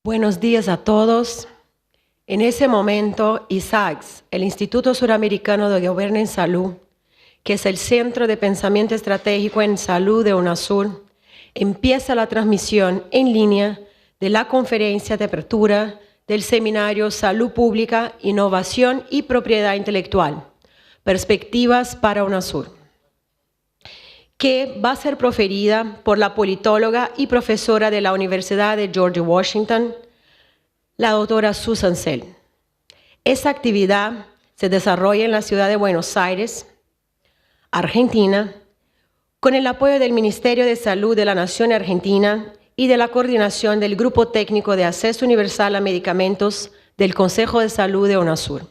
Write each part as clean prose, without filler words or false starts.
Buenos días a todos. En ese momento, ISAGS, el Instituto Suramericano de Gobierno en Salud, que es el Centro de Pensamiento Estratégico en Salud de UNASUR, empieza la transmisión en línea de la conferencia de apertura del seminario Salud Pública, Innovación y Propiedad Intelectual, Perspectivas para UNASUR, que va a ser proferida por la politóloga y profesora de la Universidad de George Washington, la doctora Susan Sell. Esta actividad se desarrolla en la ciudad de Buenos Aires, Argentina, con el apoyo del Ministerio de Salud de la Nación Argentina y de la coordinación del Grupo Técnico de Acceso Universal a Medicamentos del Consejo de Salud de UNASUR.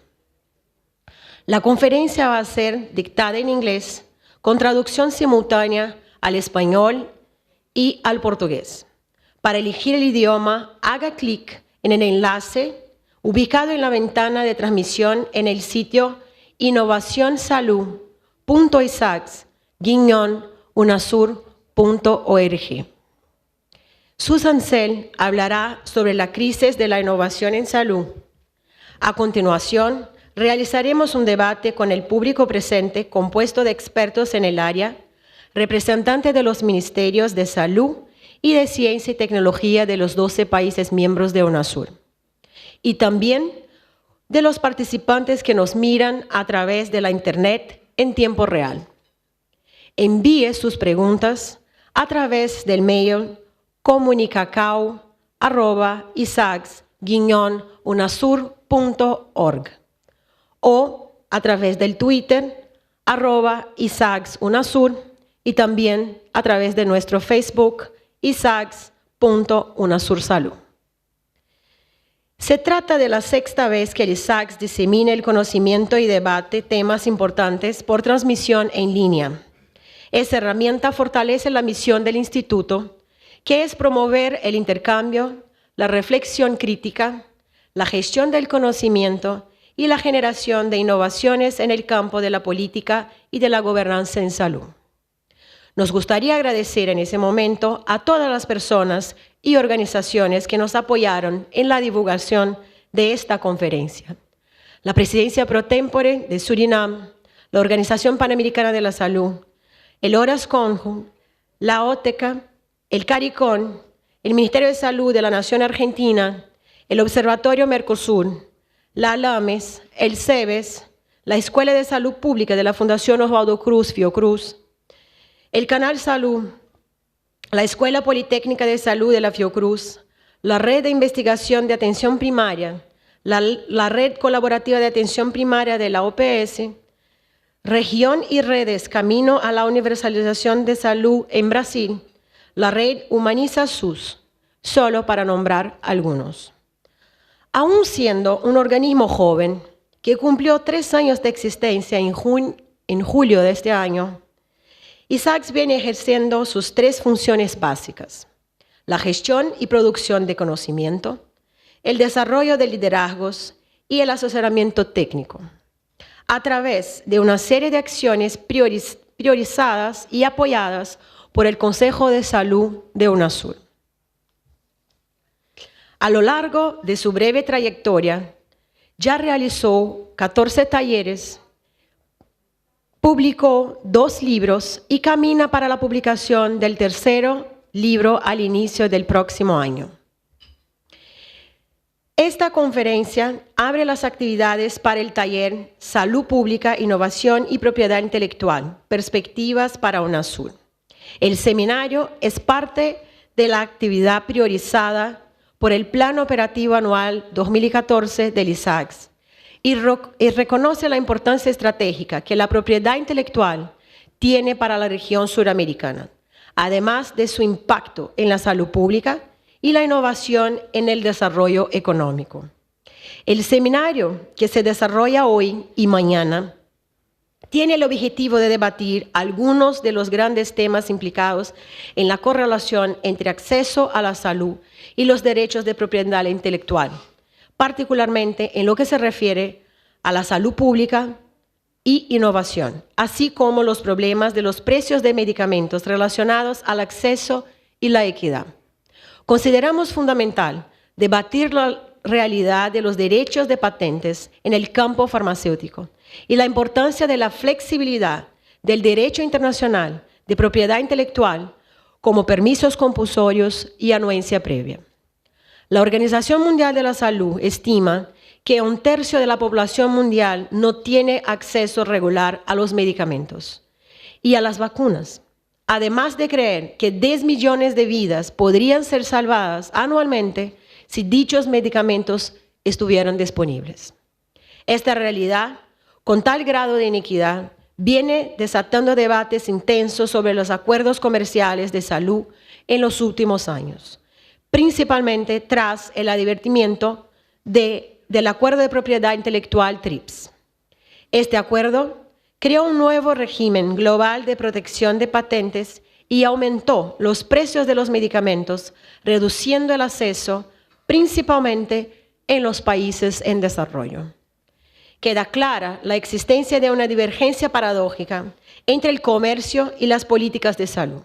La conferencia va a ser dictada en inglés, con traducción simultánea al español y al portugués. Para elegir el idioma, haga clic en el enlace ubicado en la ventana de transmisión en el sitio innovacionsalud.isags-unasur.org. Susan Sell hablará sobre la crisis de la innovación en salud. A continuación, realizaremos un debate con el público presente compuesto de expertos en el área, representantes de los ministerios de salud y de ciencia y tecnología de los 12 países miembros de UNASUR, y también de los participantes que nos miran a través de la Internet en tiempo real. Envíe sus preguntas a través del mail comunicacao@isags-unasur.org o a través del Twitter @isagsunasur y también a través de nuestro Facebook isags.unasursalud. Se trata de la sexta vez que el ISAGS disemina el conocimiento y debate temas importantes por transmisión en línea. Esa herramienta fortalece la misión del instituto, que es promover el intercambio, la reflexión crítica, la gestión del conocimiento y la generación de innovaciones en el campo de la política y de la gobernanza en salud. Nos gustaría agradecer en ese momento a todas las personas y organizaciones que nos apoyaron en la divulgación de esta conferencia. La Presidencia Pro Tempore de Surinam, la Organización Panamericana de la Salud, el Horas Conjun, la OTECA, el CARICOM, el Ministerio de Salud de la Nación Argentina, el Observatorio Mercosur, la ALAMES, el CEBES, la Escuela de Salud Pública de la Fundación Osvaldo Cruz, Fiocruz, el Canal Salud, la Escuela Politécnica de Salud de la Fiocruz, la Red de Investigación de Atención Primaria, la Red Colaborativa de Atención Primaria de la OPS, Región y Redes Camino a la Universalización de Salud en Brasil, la Red Humaniza SUS, solo para nombrar algunos. Aún siendo un organismo joven que cumplió 3 años de existencia en julio de este año, ISAGS viene ejerciendo sus 3 funciones básicas: la gestión y producción de conocimiento, el desarrollo de liderazgos y el asesoramiento técnico, a través de una serie de acciones priorizadas y apoyadas por el Consejo de Salud de UNASUR. A lo largo de su breve trayectoria, ya realizó 14 talleres, publicó 2 libros y camina para la publicación del 3º libro al inicio del próximo año. Esta conferencia abre las actividades para el taller Salud Pública, Innovación y Propiedad Intelectual, Perspectivas para UNASUR. El seminario es parte de la actividad priorizada por el Plan Operativo Anual 2014 del ISAGS y reconoce la importancia estratégica que la propiedad intelectual tiene para la región suramericana, además de su impacto en la salud pública y la innovación en el desarrollo económico. El seminario que se desarrolla hoy y mañana tiene el objetivo de debatir algunos de los grandes temas implicados en la correlación entre acceso a la salud y los derechos de propiedad intelectual, particularmente en lo que se refiere a la salud pública y innovación, así como los problemas de los precios de medicamentos relacionados al acceso y la equidad. Consideramos fundamental debatir la realidad de los derechos de patentes en el campo farmacéutico y la importancia de la flexibilidad del derecho internacional de propiedad intelectual como permisos compulsorios y anuencia previa. La Organización Mundial de la Salud estima que 1/3 de la población mundial no tiene acceso regular a los medicamentos y a las vacunas, además de creer que 10 millones de vidas podrían ser salvadas anualmente si dichos medicamentos estuvieran disponibles. Esta realidad, con tal grado de inequidad, viene desatando debates intensos sobre los acuerdos comerciales de salud en los últimos años, principalmente tras el advertimiento del Acuerdo de Propiedad Intelectual TRIPS. Este acuerdo creó un nuevo régimen global de protección de patentes y aumentó los precios de los medicamentos, reduciendo el acceso principalmente en los países en desarrollo. Queda clara la existencia de una divergencia paradójica entre el comercio y las políticas de salud.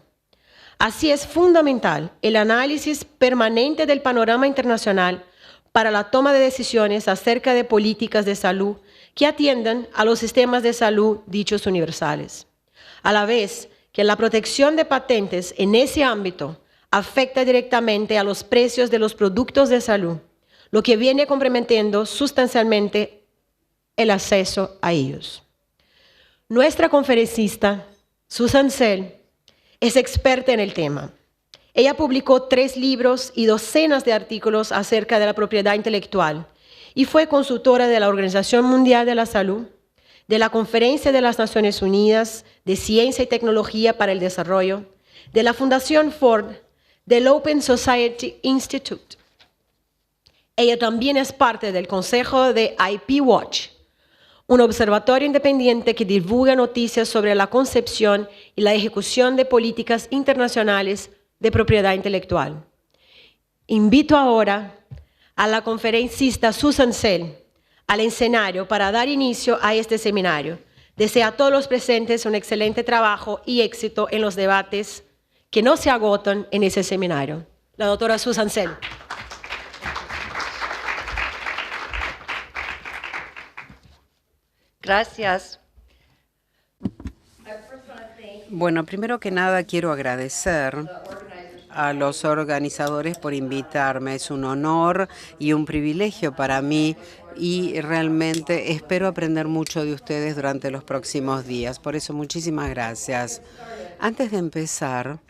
Así es fundamental el análisis permanente del panorama internacional para la toma de decisiones acerca de políticas de salud que atiendan a los sistemas de salud dichos universales, a la vez que la protección de patentes en ese ámbito afecta directamente a los precios de los productos de salud, lo que viene comprometiendo sustancialmente el acceso a ellos. Nuestra conferencista, Susan Sell, es experta en el tema. Ella publicó 3 libros y docenas de artículos acerca de la propiedad intelectual y fue consultora de la Organización Mundial de la Salud, de la Conferencia de las Naciones Unidas de Ciencia y Tecnología para el Desarrollo, de la Fundación Ford, del Open Society Institute. Ella también es parte del Consejo de IP Watch, un observatorio independiente que divulga noticias sobre la concepción y la ejecución de políticas internacionales de propiedad intelectual. Invito ahora a la conferencista Susan Sell al escenario para dar inicio a este seminario. Deseo a todos los presentes un excelente trabajo y éxito en los debates que no se agotan en ese seminario. La doctora Susan Sell. Gracias. Bueno, primero que nada quiero agradecer a los organizadores por invitarme. Es un honor y un privilegio para mí y realmente espero aprender mucho de ustedes durante los próximos días. Por eso, muchísimas gracias. Antes de empezar,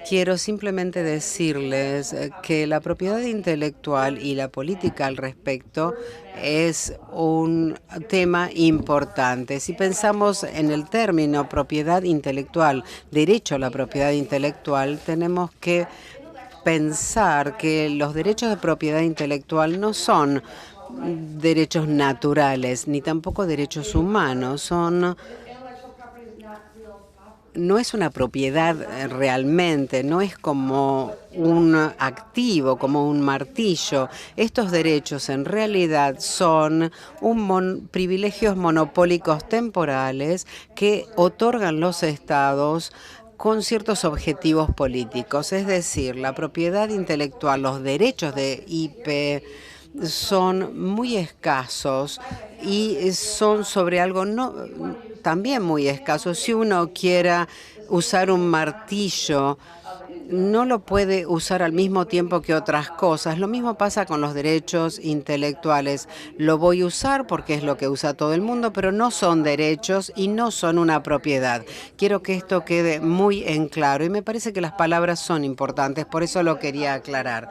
quiero simplemente decirles que la propiedad intelectual y la política al respecto es un tema importante. Si pensamos en el término propiedad intelectual, derecho a la propiedad intelectual, tenemos que pensar que los derechos de propiedad intelectual no son derechos naturales, ni tampoco derechos humanos, no es una propiedad realmente, no es como un activo, como un martillo. Estos derechos en realidad son privilegios monopólicos temporales que otorgan los estados con ciertos objetivos políticos. Es decir, la propiedad intelectual, los derechos de IP son muy escasos y son sobre algo también muy escaso. Si uno quiera usar un martillo, no lo puede usar al mismo tiempo que otras cosas. Lo mismo pasa con los derechos intelectuales. Lo voy a usar porque es lo que usa todo el mundo, pero no son derechos y no son una propiedad. Quiero que esto quede muy en claro y me parece que las palabras son importantes, por eso lo quería aclarar.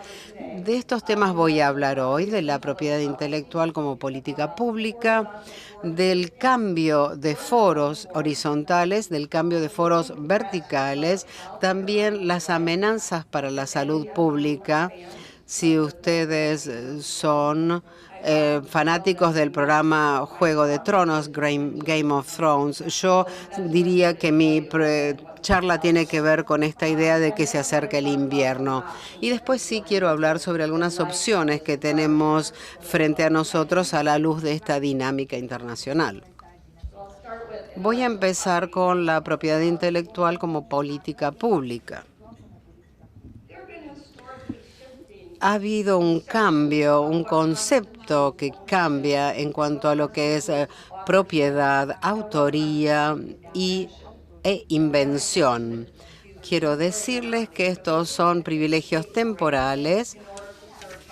De estos temas voy a hablar hoy, de la propiedad intelectual como política pública, del cambio de foros horizontales, del cambio de foros verticales, también las amenazas para la salud pública. Si ustedes son fanáticos del programa Juego de Tronos, Game of Thrones, yo diría que mi charla tiene que ver con esta idea de que se acerca el invierno. Y después sí quiero hablar sobre algunas opciones que tenemos frente a nosotros a la luz de esta dinámica internacional. Voy a empezar con la propiedad intelectual como política pública. ha habido un cambio, un concepto que cambia en cuanto a lo que es propiedad, autoría e invención. Quiero decirles que estos son privilegios temporales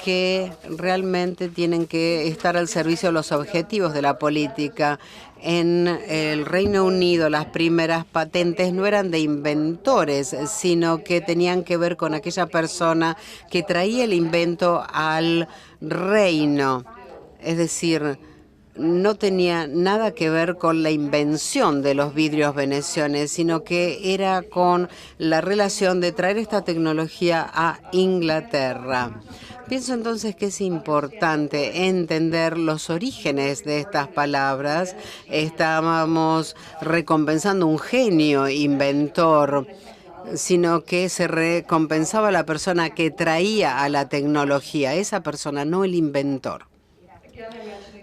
que realmente tienen que estar al servicio de los objetivos de la política. En el Reino Unido, las primeras patentes no eran de inventores, sino que tenían que ver con aquella persona que traía el invento al reino. Es decir, no tenía nada que ver con la invención de los vidrios venecianos, sino que era con la relación de traer esta tecnología a Inglaterra. Pienso entonces que es importante entender los orígenes de estas palabras. Estábamos recompensando un genio inventor, sino que se recompensaba a la persona que traía a la tecnología, esa persona, no el inventor.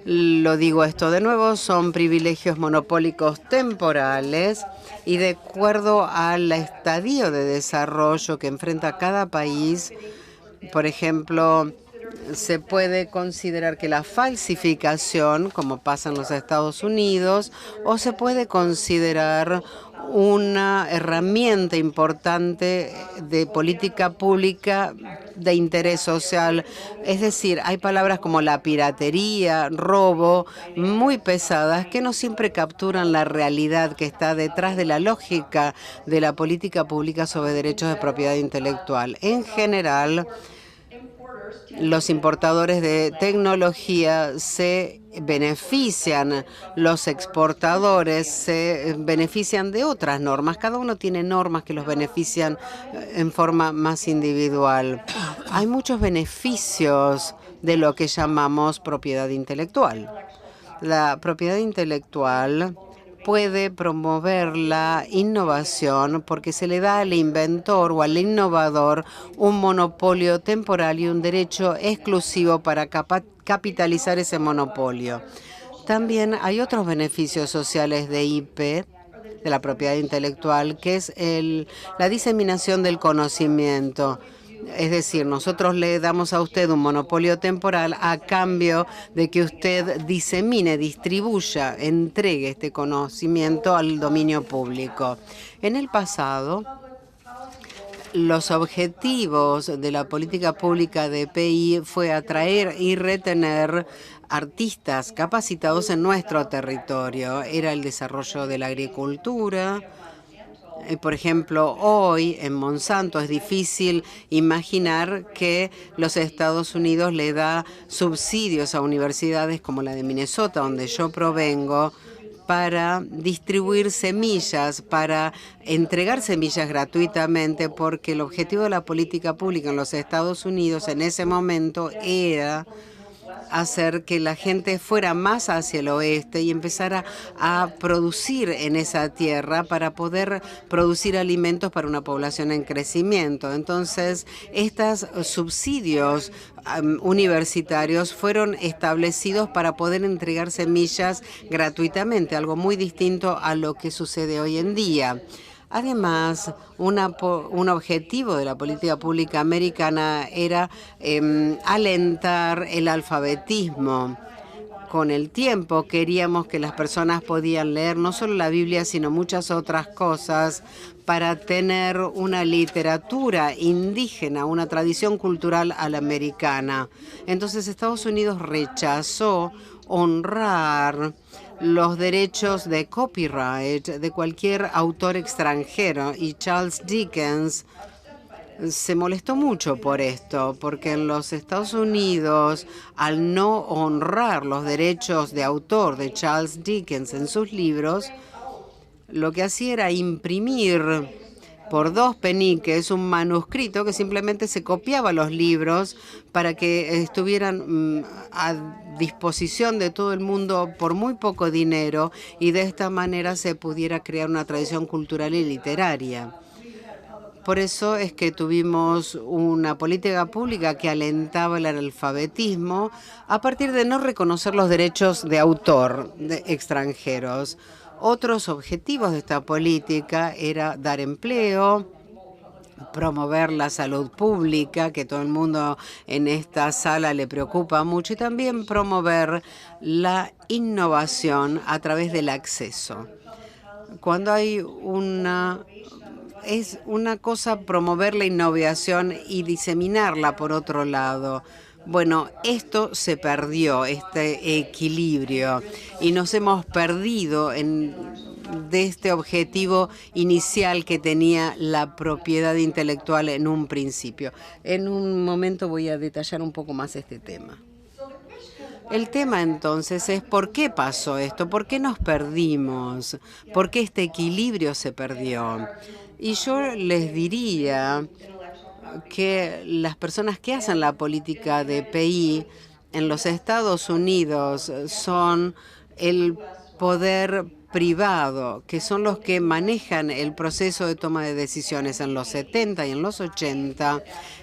Lo digo esto de nuevo, son privilegios monopólicos temporales y de acuerdo al estadio de desarrollo que enfrenta cada país. Por ejemplo, se puede considerar que la falsificación, como pasa en los Estados Unidos, o se puede considerar una herramienta importante de política pública de interés social. Es decir, hay palabras como la piratería, robo, muy pesadas, que no siempre capturan la realidad que está detrás de la lógica de la política pública sobre derechos de propiedad intelectual. En general, los importadores de tecnología se benefician, los exportadores se benefician de otras normas. Cada uno tiene normas que los benefician en forma más individual. Hay muchos beneficios de lo que llamamos propiedad intelectual. La propiedad intelectual puede promover la innovación porque se le da al inventor o al innovador un monopolio temporal y un derecho exclusivo para capitalizar ese monopolio. También hay otros beneficios sociales de IP, de la propiedad intelectual, que es la diseminación del conocimiento. Es decir, nosotros le damos a usted un monopolio temporal a cambio de que usted disemine, distribuya, entregue este conocimiento al dominio público. En el pasado, los objetivos de la política pública de PI fue atraer y retener artistas capacitados en nuestro territorio. Era el desarrollo de la agricultura. Por ejemplo, hoy en Monsanto es difícil imaginar que los Estados Unidos le da subsidios a universidades como la de Minnesota, donde yo provengo, para distribuir semillas, para entregar semillas gratuitamente, porque el objetivo de la política pública en los Estados Unidos en ese momento era hacer que la gente fuera más hacia el oeste y empezara a producir en esa tierra para poder producir alimentos para una población en crecimiento. Entonces, estos subsidios universitarios fueron establecidos para poder entregar semillas gratuitamente, algo muy distinto a lo que sucede hoy en día. Además, un objetivo de la política pública americana era alentar el alfabetismo. Con el tiempo queríamos que las personas podían leer no solo la Biblia, sino muchas otras cosas para tener una literatura indígena, una tradición cultural a la americana. Entonces Estados Unidos rechazó honrar los derechos de copyright de cualquier autor extranjero y Charles Dickens se molestó mucho por esto, porque en los Estados Unidos, al no honrar los derechos de autor de Charles Dickens en sus libros, lo que hacía era imprimir por 2 peniques un manuscrito que simplemente se copiaba los libros para que estuvieran a disposición de todo el mundo por muy poco dinero y de esta manera se pudiera crear una tradición cultural y literaria. Por eso es que tuvimos una política pública que alentaba el analfabetismo a partir de no reconocer los derechos de autor de extranjeros. Otros objetivos de esta política era dar empleo, promover la salud pública, que todo el mundo en esta sala le preocupa mucho, y también promover la innovación a través del acceso. Cuando hay es una cosa promover la innovación y diseminarla por otro lado. Bueno, esto se perdió, este equilibrio, y nos hemos perdido de este objetivo inicial que tenía la propiedad intelectual en un principio. En un momento voy a detallar un poco más este tema. El tema entonces es ¿por qué pasó esto? ¿Por qué nos perdimos? ¿Por qué este equilibrio se perdió? Y yo les diría que las personas que hacen la política de PI en los Estados Unidos son el poder privado, que son los que manejan el proceso de toma de decisiones en los 70 y en los 80.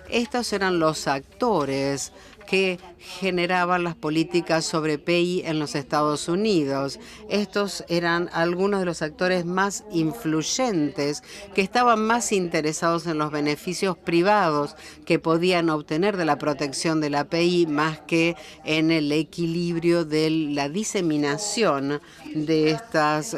Estos eran los actores que generaban las políticas sobre PI en los Estados Unidos. Estos eran algunos de los actores más influyentes que estaban más interesados en los beneficios privados que podían obtener de la protección de la PI más que en el equilibrio de la diseminación de estas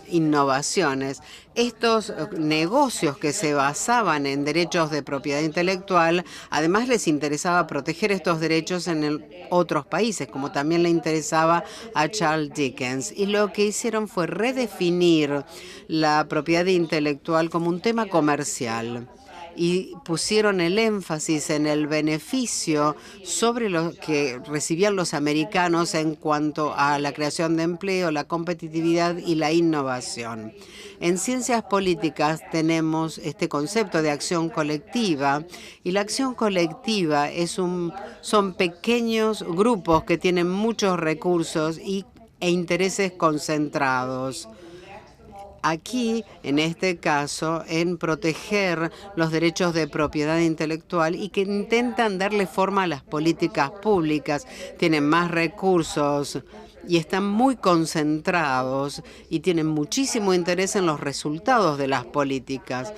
innovaciones. Estos negocios que se basaban en derechos de propiedad intelectual, además les interesaba proteger estos derechos en otros países, como también le interesaba a Charles Dickens. Y lo que hicieron fue redefinir la propiedad intelectual como un tema comercial y pusieron el énfasis en el beneficio sobre lo que recibían los americanos en cuanto a la creación de empleo, la competitividad y la innovación. En ciencias políticas tenemos este concepto de acción colectiva, y la acción colectiva son pequeños grupos que tienen muchos recursos e intereses concentrados. Aquí, en este caso, en proteger los derechos de propiedad intelectual y que intentan darle forma a las políticas públicas. Tienen más recursos y están muy concentrados y tienen muchísimo interés en los resultados de las políticas.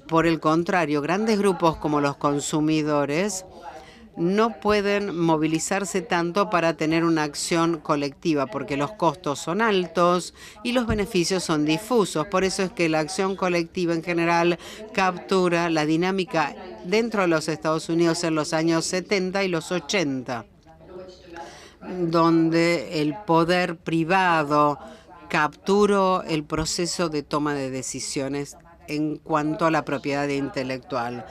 Por el contrario, grandes grupos como los consumidores no pueden movilizarse tanto para tener una acción colectiva porque los costos son altos y los beneficios son difusos. Por eso es que la acción colectiva en general captura la dinámica dentro de los Estados Unidos en los años 70 y los 80, donde el poder privado capturó el proceso de toma de decisiones en cuanto a la propiedad intelectual.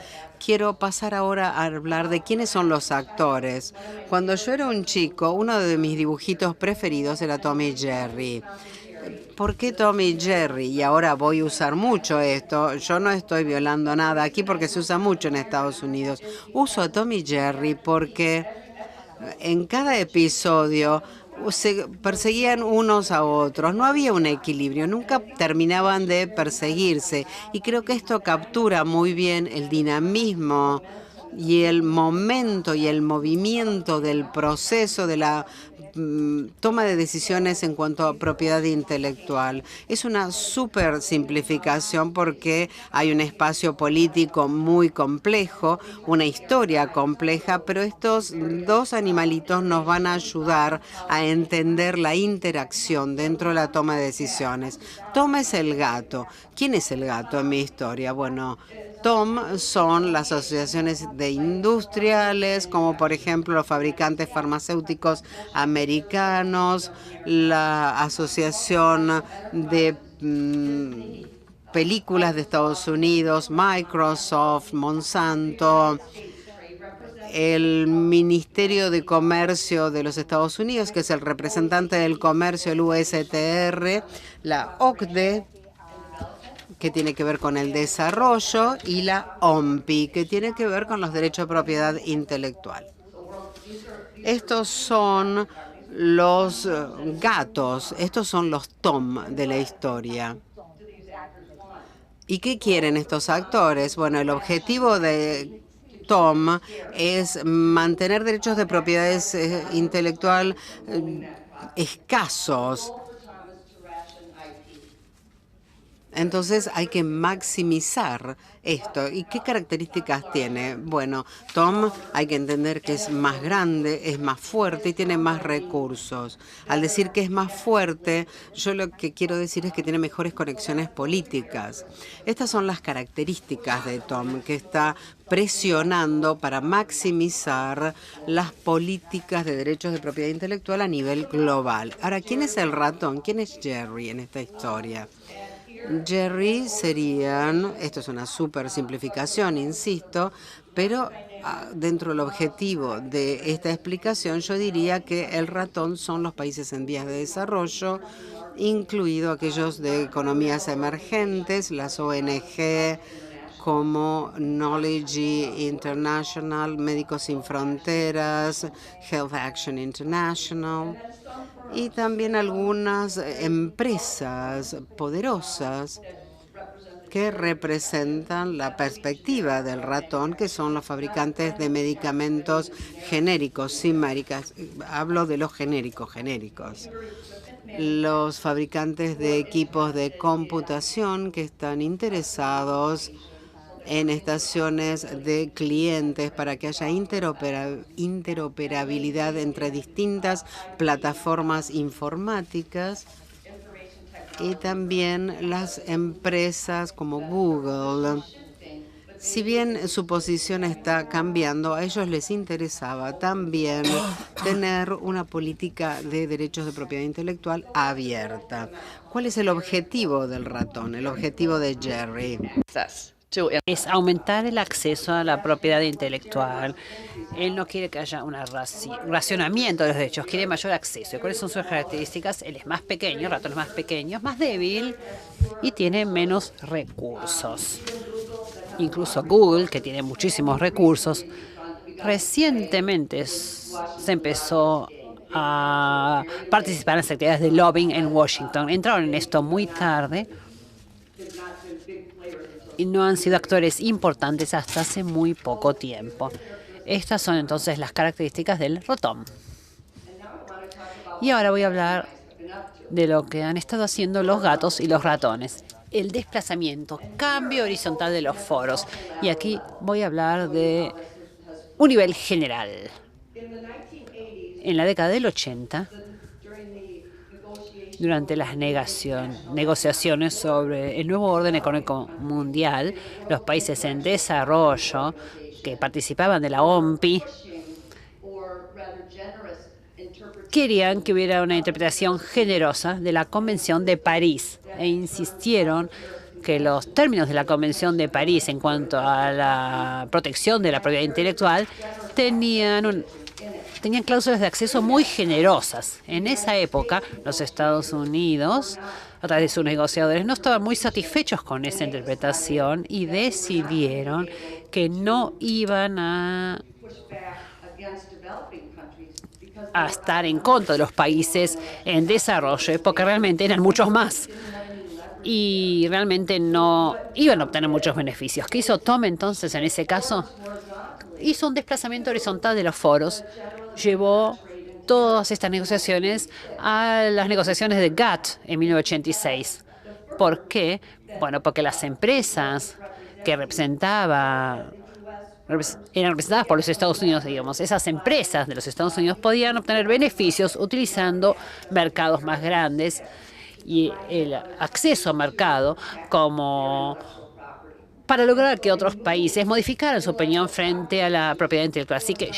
Quiero pasar ahora a hablar de quiénes son los actores. Cuando yo era un chico, uno de mis dibujitos preferidos era Tom y Jerry. ¿Por qué Tom y Jerry? Y ahora voy a usar mucho esto. Yo no estoy violando nada aquí porque se usa mucho en Estados Unidos. Uso a Tom y Jerry porque en cada episodio se perseguían unos a otros. No había un equilibrio, nunca terminaban de perseguirse. Y creo que esto captura muy bien el dinamismo y el momento y el movimiento del proceso de la toma de decisiones en cuanto a propiedad intelectual. Es una súper simplificación porque hay un espacio político muy complejo, una historia compleja, pero estos dos animalitos nos van a ayudar a entender la interacción dentro de la toma de decisiones. Tom es el gato. ¿Quién es el gato en mi historia? Bueno, Tom son las asociaciones de industriales, como por ejemplo los fabricantes farmacéuticos americanos, la Asociación de Películas de Estados Unidos, Microsoft, Monsanto, el Ministerio de Comercio de los Estados Unidos, que es el representante del comercio, el USTR, la OCDE, que tiene que ver con el desarrollo, y la OMPI, que tiene que ver con los derechos de propiedad intelectual. Estos son los gatos, estos son los Tom de la historia. ¿Y qué quieren estos actores? Bueno, el objetivo de Tom es mantener derechos de propiedad intelectual escasos. Entonces hay que maximizar esto. ¿Y qué características tiene? Bueno, Tom hay que entender que es más grande, es más fuerte y tiene más recursos. Al decir que es más fuerte, yo lo que quiero decir es que tiene mejores conexiones políticas. Estas son las características de Tom, que está presionando para maximizar las políticas de derechos de propiedad intelectual a nivel global. Ahora, ¿quién es el ratón? ¿Quién es Jerry en esta historia? Jerry serían, esto es una súper simplificación, insisto, pero dentro del objetivo de esta explicación yo diría que el ratón son los países en vías de desarrollo, incluido aquellos de economías emergentes, las ONG como Knowledge International, Médicos Sin Fronteras, Health Action International, y también algunas empresas poderosas que representan la perspectiva del ratón, que son los fabricantes de medicamentos genéricos, sin marcas. Hablo de los genéricos. Los fabricantes de equipos de computación que están interesados en estaciones de clientes para que haya interoperabilidad entre distintas plataformas informáticas, y también las empresas como Google. Si bien su posición está cambiando, a ellos les interesaba también tener una política de derechos de propiedad intelectual abierta. ¿Cuál es el objetivo del ratón, el objetivo de Jerry? Es aumentar el acceso a la propiedad intelectual. Él no quiere que haya un racionamiento de los derechos, quiere mayor acceso. ¿Y cuáles son sus características? Él es más pequeño, el ratón es más pequeño, más débil y tiene menos recursos. Incluso Google, que tiene muchísimos recursos, recientemente se empezó a participar en las actividades de lobbying en Washington. Entraron en esto muy tarde y no han sido actores importantes hasta hace muy poco tiempo. Estas son entonces las características del ratón. Y ahora voy a hablar de lo que han estado haciendo los gatos y los ratones. El desplazamiento, cambio horizontal de los foros. Y aquí voy a hablar de un nivel general. En la década del 80, durante las negociaciones sobre el nuevo orden económico mundial, los países en desarrollo que participaban de la OMPI querían que hubiera una interpretación generosa de la Convención de París e insistieron que los términos de la Convención de París en cuanto a la protección de la propiedad intelectual tenían cláusulas de acceso muy generosas. En esa época, los Estados Unidos, a través de sus negociadores, no estaban muy satisfechos con esa interpretación y decidieron que no iban a estar en contra de los países en desarrollo, porque realmente eran muchos más y realmente no iban a obtener muchos beneficios. ¿Qué hizo Tom entonces en ese caso? Hizo un desplazamiento horizontal de los foros, llevó todas estas negociaciones a las negociaciones de GATT en 1986. ¿Por qué? Bueno, porque las empresas que eran representadas por los Estados Unidos, digamos, esas empresas de los Estados Unidos podían obtener beneficios utilizando mercados más grandes y el acceso a mercado como para lograr que otros países modificaran su opinión frente a la propiedad intelectual. Así que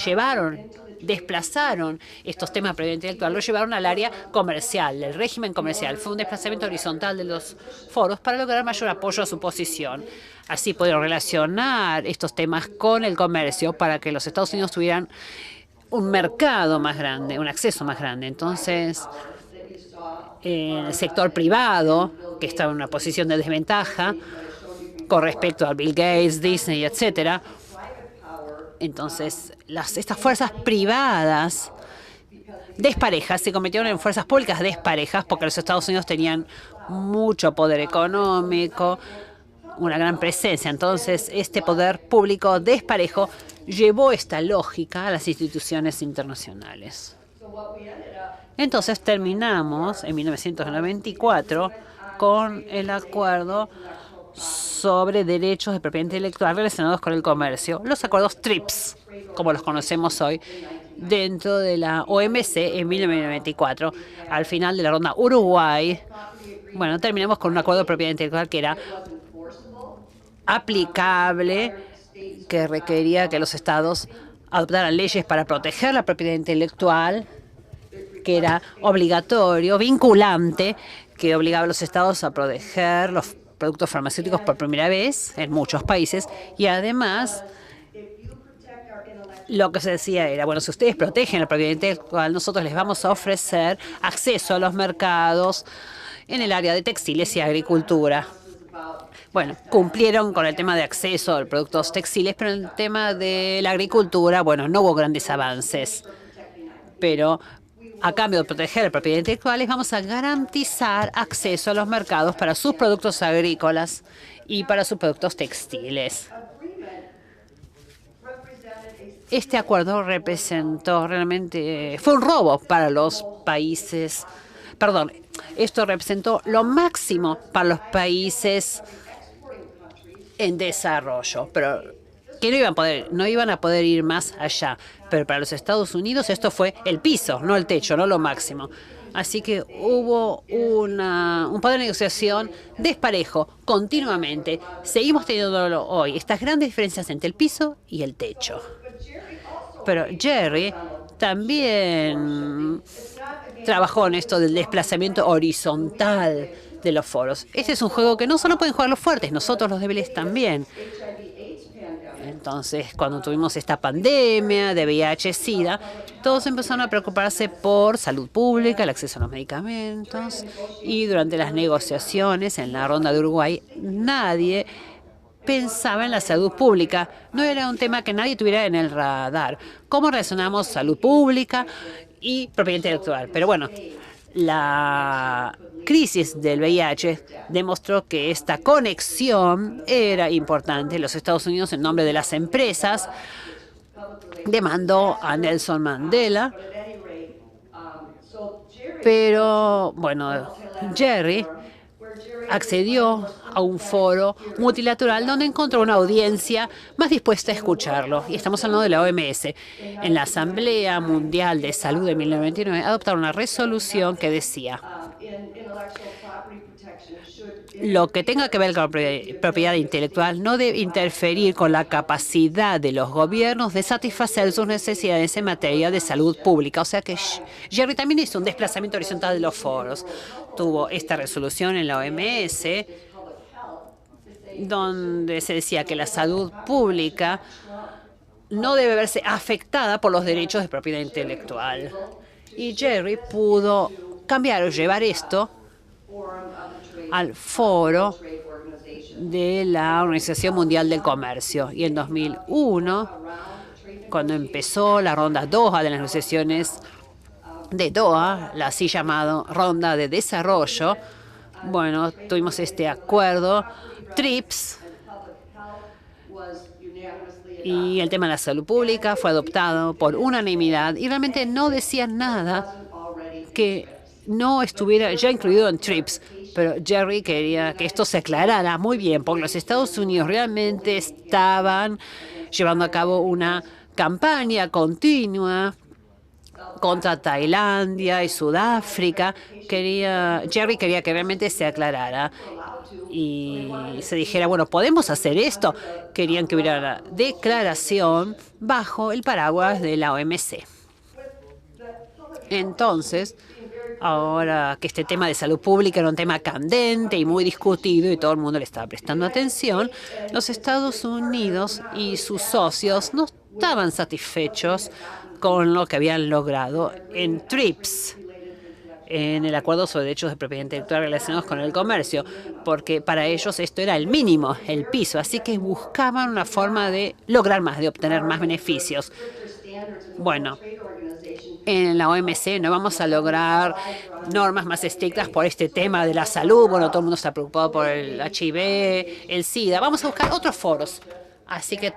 desplazaron estos temas de propiedad intelectual, lo llevaron al área comercial, el régimen comercial. Fue un desplazamiento horizontal de los foros para lograr mayor apoyo a su posición. Así pudieron relacionar estos temas con el comercio para que los Estados Unidos tuvieran un mercado más grande, un acceso más grande. Entonces, el sector privado, que estaba en una posición de desventaja con respecto a Bill Gates, Disney, etcétera. Entonces, estas fuerzas privadas desparejas se convirtieron en fuerzas públicas desparejas porque los Estados Unidos tenían mucho poder económico, una gran presencia. Entonces, este poder público desparejo llevó esta lógica a las instituciones internacionales. Entonces, terminamos en 1994 con el acuerdo sobre derechos de propiedad intelectual relacionados con el comercio, los acuerdos TRIPS, como los conocemos hoy, dentro de la OMC en 1994. Al final de la ronda Uruguay, bueno, terminamos con un acuerdo de propiedad intelectual que era aplicable, que requería que los estados adoptaran leyes para proteger la propiedad intelectual, que era obligatorio, vinculante, que obligaba a los estados a proteger los productos farmacéuticos por primera vez en muchos países. Y además, lo que se decía era, bueno, si ustedes protegen la propiedad intelectual, nosotros les vamos a ofrecer acceso a los mercados en el área de textiles y agricultura. Bueno, cumplieron con el tema de acceso a productos textiles, pero en el tema de la agricultura, bueno, no hubo grandes avances. Pero a cambio de proteger la propiedad intelectual, les vamos a garantizar acceso a los mercados para sus productos agrícolas y para sus productos textiles. Este acuerdo representó realmente, fue un robo para los países, perdón, esto representó lo máximo para los países en desarrollo, pero que no iban a poder ir más allá. Pero para los Estados Unidos esto fue el piso, no el techo, no lo máximo. Así que hubo un poder de negociación desparejo continuamente. Seguimos teniéndolo hoy, estas grandes diferencias entre el piso y el techo. Pero Jerry también trabajó en esto del desplazamiento horizontal de los foros. Este es un juego que no solo pueden jugar los fuertes, nosotros los débiles también. Entonces, cuando tuvimos esta pandemia de VIH-Sida, todos empezaron a preocuparse por salud pública, el acceso a los medicamentos, y durante las negociaciones en la ronda de Uruguay, nadie pensaba en la salud pública. No era un tema que nadie tuviera en el radar. ¿Cómo relacionamos salud pública y propiedad intelectual? Pero bueno, la crisis del VIH demostró que esta conexión era importante. Los Estados Unidos, en nombre de las empresas, demandó a Nelson Mandela. Pero, bueno, Jerry accedió a un foro multilateral donde encontró una audiencia más dispuesta a escucharlo. Y estamos hablando de la OMS. En la Asamblea Mundial de Salud de 1999 adoptaron una resolución que decía: lo que tenga que ver con la propiedad intelectual no debe interferir con la capacidad de los gobiernos de satisfacer sus necesidades en materia de salud pública. O sea que Jerry también hizo un desplazamiento horizontal de los foros. Tuvo esta resolución en la OMS donde se decía que la salud pública no debe verse afectada por los derechos de propiedad intelectual. Y Jerry pudo cambiar o llevar esto al foro de la Organización Mundial del Comercio. Y en 2001, cuando empezó la ronda Doha de las negociaciones de Doha, la así llamada ronda de desarrollo, bueno, tuvimos este acuerdo TRIPS, y el tema de la salud pública fue adoptado por unanimidad y realmente no decía nada que no estuviera ya incluido en TRIPS. Pero Jerry quería que esto se aclarara muy bien, porque los Estados Unidos realmente estaban llevando a cabo una campaña continua contra Tailandia y Sudáfrica. Jerry quería que realmente se aclarara y se dijera, bueno, ¿podemos hacer esto? Querían que hubiera una declaración bajo el paraguas de la OMC. Entonces, ahora que este tema de salud pública era un tema candente y muy discutido y todo el mundo le estaba prestando atención, los Estados Unidos y sus socios no estaban satisfechos con lo que habían logrado en TRIPS, en el Acuerdo sobre Derechos de Propiedad Intelectual relacionados con el comercio, porque para ellos esto era el mínimo, el piso, así que buscaban una forma de lograr más, de obtener más beneficios. Bueno, en la OMC no vamos a lograr normas más estrictas por este tema de la salud. Bueno, todo el mundo está preocupado por el HIV, el SIDA. Vamos a buscar otros foros. Así que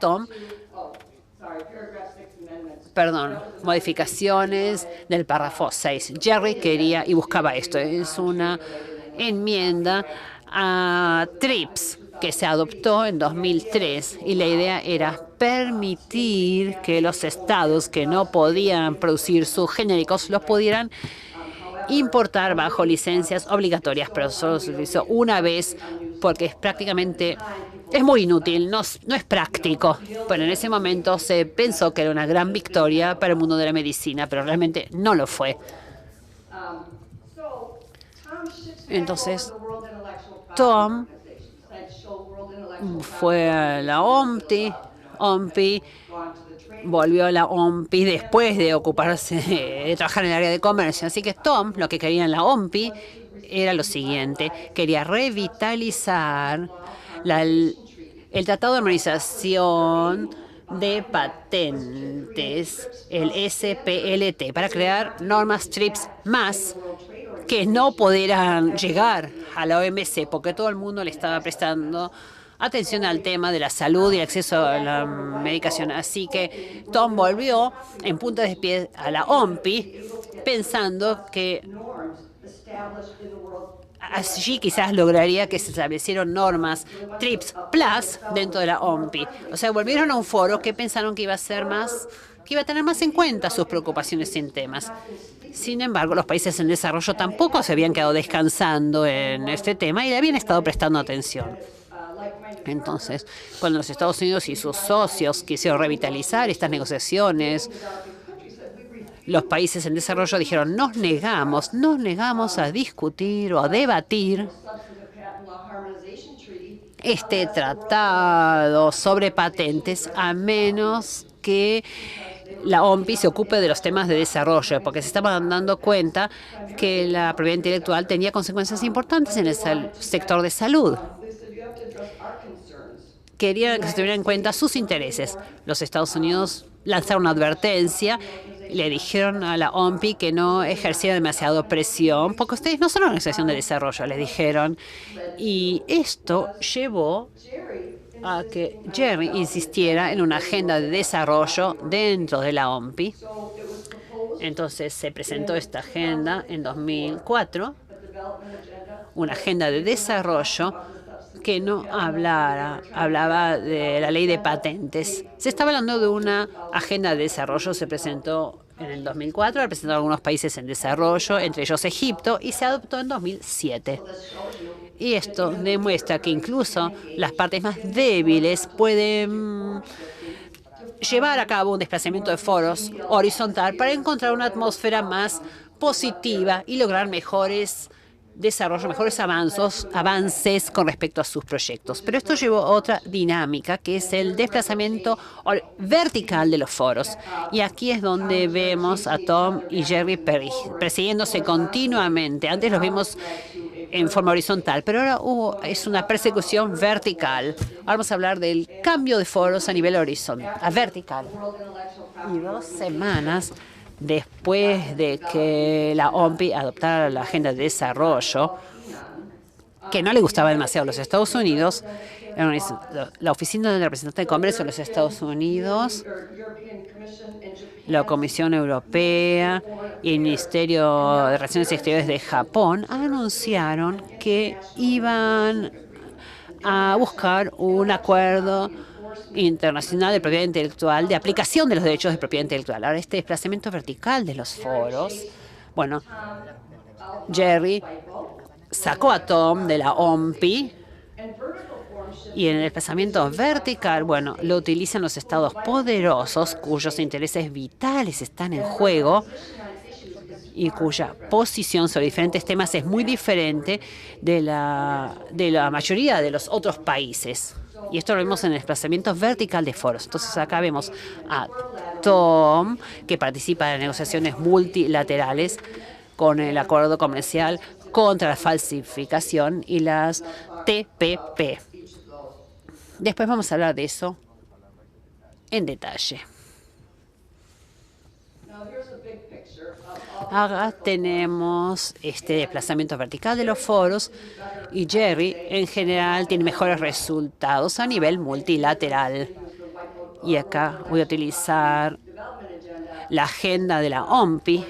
modificaciones del párrafo 6. Jerry quería y buscaba esto. Es una enmienda a TRIPS, que se adoptó en 2003, y la idea era permitir que los estados que no podían producir sus genéricos los pudieran importar bajo licencias obligatorias, pero solo se hizo una vez porque es muy inútil, no es práctico. Pero en ese momento se pensó que era una gran victoria para el mundo de la medicina, pero realmente no lo fue. Entonces, Tom fue a la OMPI, volvió a la OMPI después de ocuparse de trabajar en el área de comercio. Así que Tom, lo que quería en la OMPI era lo siguiente: quería revitalizar el Tratado de Armonización de Patentes, el SPLT, para crear normas TRIPS más que no pudieran llegar a la OMC, porque todo el mundo le estaba prestando atención al tema de la salud y el acceso a la medicación. Así que Tom volvió en punta de pie a la OMPI, pensando que allí quizás lograría que se establecieran normas TRIPS Plus dentro de la OMPI. O sea, volvieron a un foro que pensaron que iba a tener más en cuenta sus preocupaciones en temas. Sin embargo, los países en desarrollo tampoco se habían quedado descansando en este tema y le habían estado prestando atención. Entonces, cuando los Estados Unidos y sus socios quisieron revitalizar estas negociaciones, los países en desarrollo dijeron: nos negamos a discutir o a debatir este tratado sobre patentes a menos que la OMPI se ocupe de los temas de desarrollo, porque se estaban dando cuenta que la propiedad intelectual tenía consecuencias importantes en el sector de salud. Querían que se tuvieran en cuenta sus intereses. Los Estados Unidos lanzaron una advertencia, le dijeron a la OMPI que no ejerciera demasiado presión, porque ustedes no son una organización de desarrollo, les dijeron. Y esto llevó a que Jerry insistiera en una agenda de desarrollo dentro de la OMPI. Entonces se presentó esta agenda en 2004, una agenda de desarrollo que no hablaba de la ley de patentes. Se estaba hablando de una agenda de desarrollo, se presentó en el 2004, representó a algunos países en desarrollo, entre ellos Egipto, y se adoptó en 2007. Y esto demuestra que incluso las partes más débiles pueden llevar a cabo un desplazamiento de foros horizontal para encontrar una atmósfera más positiva y lograr mejores avances con respecto a sus proyectos. Pero esto llevó a otra dinámica, que es el desplazamiento vertical de los foros. Y aquí es donde vemos a Tom y Jerry persiguiéndose continuamente. Antes los vimos en forma horizontal, pero ahora es una persecución vertical. Ahora vamos a hablar del cambio de foros a nivel vertical. Y 2 semanas después de que la OMPI adoptara la agenda de desarrollo, que no le gustaba demasiado a los Estados Unidos, la Oficina del Representante del Congreso de los Estados Unidos, la Comisión Europea y el Ministerio de Relaciones Exteriores de Japón anunciaron que iban a buscar un acuerdo internacional de propiedad intelectual, de aplicación de los derechos de propiedad intelectual. Ahora, este desplazamiento vertical de los foros, bueno, Jerry sacó a Tom de la OMPI, y en el desplazamiento vertical, bueno, lo utilizan los estados poderosos cuyos intereses vitales están en juego y cuya posición sobre diferentes temas es muy diferente de la mayoría de los otros países. Y esto lo vemos en el desplazamiento vertical de foros. Entonces acá vemos a Tom, que participa en negociaciones multilaterales con el acuerdo comercial contra la falsificación y las TPP. Después vamos a hablar de eso en detalle. Acá tenemos este desplazamiento vertical de los foros y Jerry en general tiene mejores resultados a nivel multilateral. Y acá voy a utilizar la agenda de la OMPI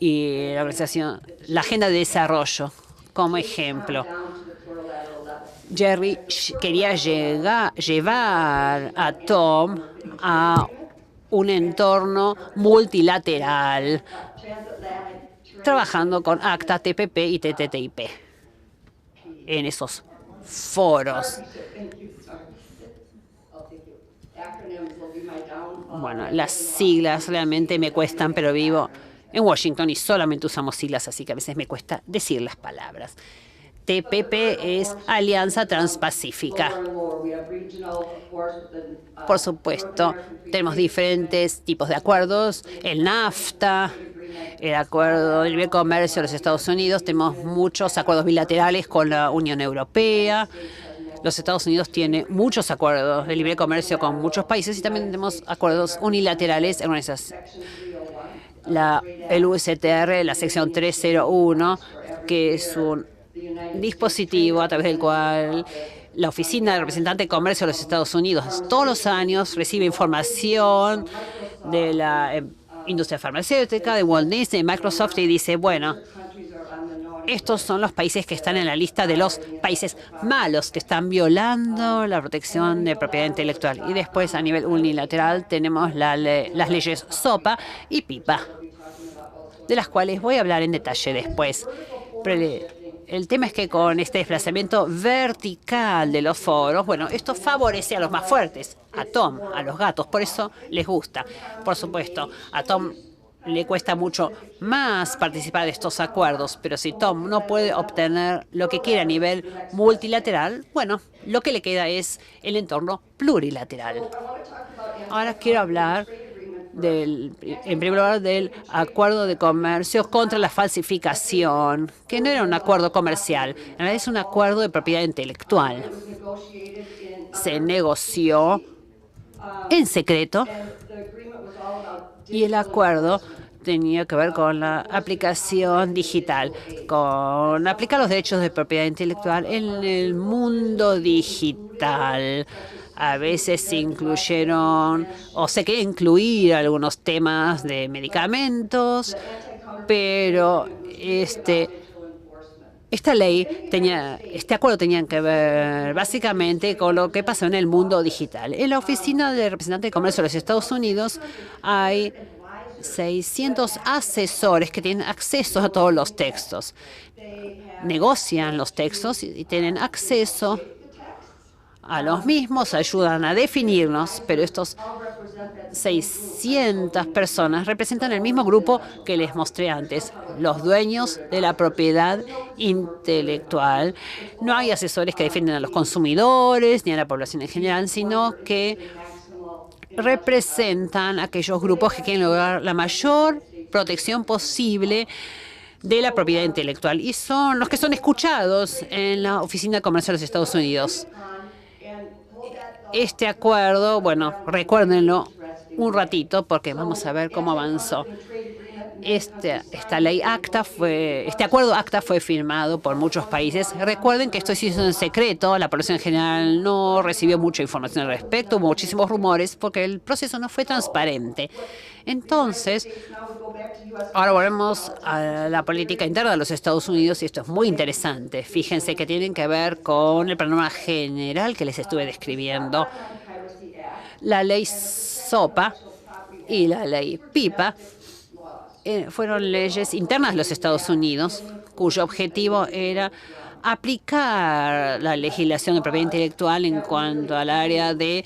y la Agenda de Desarrollo. Como ejemplo, Jerry quería llevar a Tom a un entorno multilateral, trabajando con ACTA, TPP y TTIP en esos foros. Bueno, las siglas realmente me cuestan, pero vivo en Washington y solamente usamos siglas, así que a veces me cuesta decir las palabras. TPP es Alianza Transpacífica. Por supuesto, tenemos diferentes tipos de acuerdos. El NAFTA, el Acuerdo de Libre Comercio de los Estados Unidos. Tenemos muchos acuerdos bilaterales con la Unión Europea. Los Estados Unidos tiene muchos acuerdos de libre comercio con muchos países y también tenemos acuerdos unilaterales en esas. El USTR, la sección 301, que es un dispositivo a través del cual la Oficina del Representante de Comercio de los Estados Unidos todos los años recibe información de la industria farmacéutica, de Walt Disney, de Microsoft, y dice, bueno, estos son los países que están en la lista de los países malos que están violando la protección de propiedad intelectual. Y después, a nivel unilateral, tenemos las leyes SOPA y PIPA, de las cuales voy a hablar en detalle después. Pero el tema es que con este desplazamiento vertical de los foros, bueno, esto favorece a los más fuertes, a Tom, a los gatos, por eso les gusta. Por supuesto, a Tom le cuesta mucho más participar de estos acuerdos, pero si Tom no puede obtener lo que quiere a nivel multilateral, bueno, lo que le queda es el entorno plurilateral. Ahora quiero hablar en primer lugar, del acuerdo de comercio contra la falsificación, que no era un acuerdo comercial, en realidad es un acuerdo de propiedad intelectual. Se negoció en secreto y el acuerdo tenía que ver con la aplicación digital, con aplicar los derechos de propiedad intelectual en el mundo digital. A veces se incluyeron o se quería incluir algunos temas de medicamentos, pero este acuerdo tenía que ver básicamente con lo que pasó en el mundo digital. En la Oficina del Representante de Comercio de los Estados Unidos hay 600 asesores que tienen acceso a todos los textos. Negocian los textos y tienen acceso a los mismos, ayudan a definirnos, pero estos 600 personas representan el mismo grupo que les mostré antes, los dueños de la propiedad intelectual. No hay asesores que defienden a los consumidores ni a la población en general, sino que representan a aquellos grupos que quieren lograr la mayor protección posible de la propiedad intelectual y son los que son escuchados en la Oficina de Comercio de los Estados Unidos. Este acuerdo, bueno, recuérdenlo un ratito porque vamos a ver cómo avanzó. Este acuerdo ACTA fue firmado por muchos países. Recuerden que esto se hizo en secreto, la población en general no recibió mucha información al respecto, hubo muchísimos rumores porque el proceso no fue transparente. Entonces, ahora volvemos a la política interna de los Estados Unidos y esto es muy interesante. Fíjense que tienen que ver con el panorama general que les estuve describiendo. La ley SOPA y la ley PIPA fueron leyes internas de los Estados Unidos, cuyo objetivo era aplicar la legislación de propiedad intelectual en cuanto al área de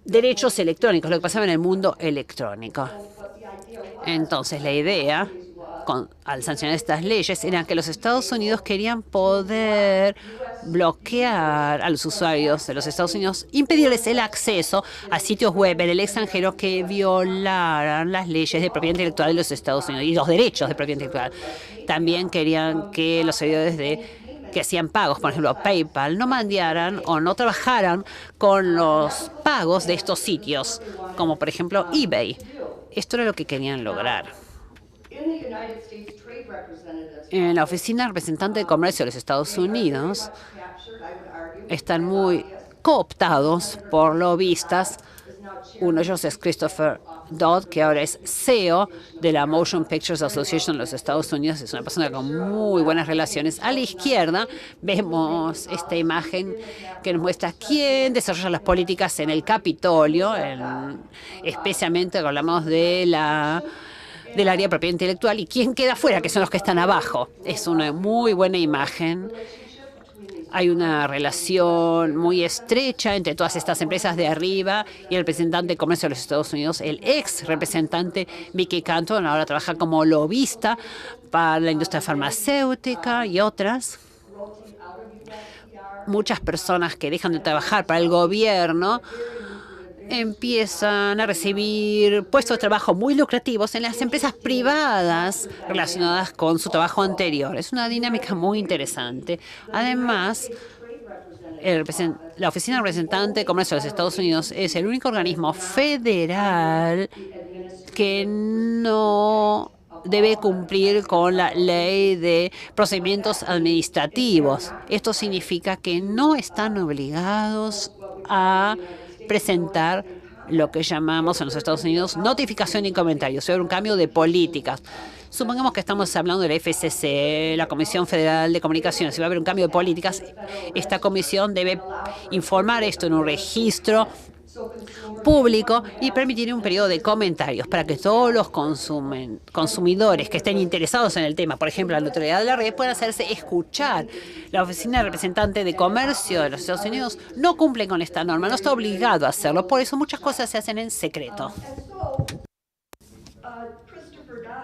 derechos electrónicos, lo que pasaba en el mundo electrónico. Entonces, la idea, al sancionar estas leyes, era que los Estados Unidos querían poder bloquear a los usuarios de los Estados Unidos, impedirles el acceso a sitios web en el extranjero que violaran las leyes de propiedad intelectual de los Estados Unidos y los derechos de propiedad intelectual. También querían que los servidores que hacían pagos, por ejemplo, PayPal, no mandaran o no trabajaran con los pagos de estos sitios, como por ejemplo eBay. Esto era lo que querían lograr. En la Oficina del Representante de Comercio de los Estados Unidos están muy cooptados por lobistas. Uno de ellos es Christopher Dodd, que ahora es CEO de la Motion Pictures Association de los Estados Unidos. Es una persona con muy buenas relaciones. A la izquierda vemos esta imagen que nos muestra quién desarrolla las políticas en el Capitolio, especialmente cuando hablamos del área de propiedad intelectual, y quién queda afuera, que son los que están abajo. Es una muy buena imagen. Hay una relación muy estrecha entre todas estas empresas de arriba y el representante de comercio de los Estados Unidos, el ex representante Mickey Canton, ahora trabaja como lobista para la industria farmacéutica y otras. Muchas personas que dejan de trabajar para el gobierno empiezan a recibir puestos de trabajo muy lucrativos en las empresas privadas relacionadas con su trabajo anterior. Es una dinámica muy interesante. Además, la Oficina del Representante de Comercio de los Estados Unidos es el único organismo federal que no debe cumplir con la ley de procedimientos administrativos. Esto significa que no están obligados a presentar lo que llamamos en los Estados Unidos notificación y comentarios sobre un cambio de políticas. Supongamos que estamos hablando de la FCC, la Comisión Federal de Comunicaciones. Si va a haber un cambio de políticas, esta comisión debe informar esto en un registro público y permitir un periodo de comentarios para que todos los consumidores que estén interesados en el tema, por ejemplo, la neutralidad de la red, puedan hacerse escuchar. La Oficina de Representante de Comercio de los Estados Unidos no cumple con esta norma, no está obligado a hacerlo. Por eso muchas cosas se hacen en secreto.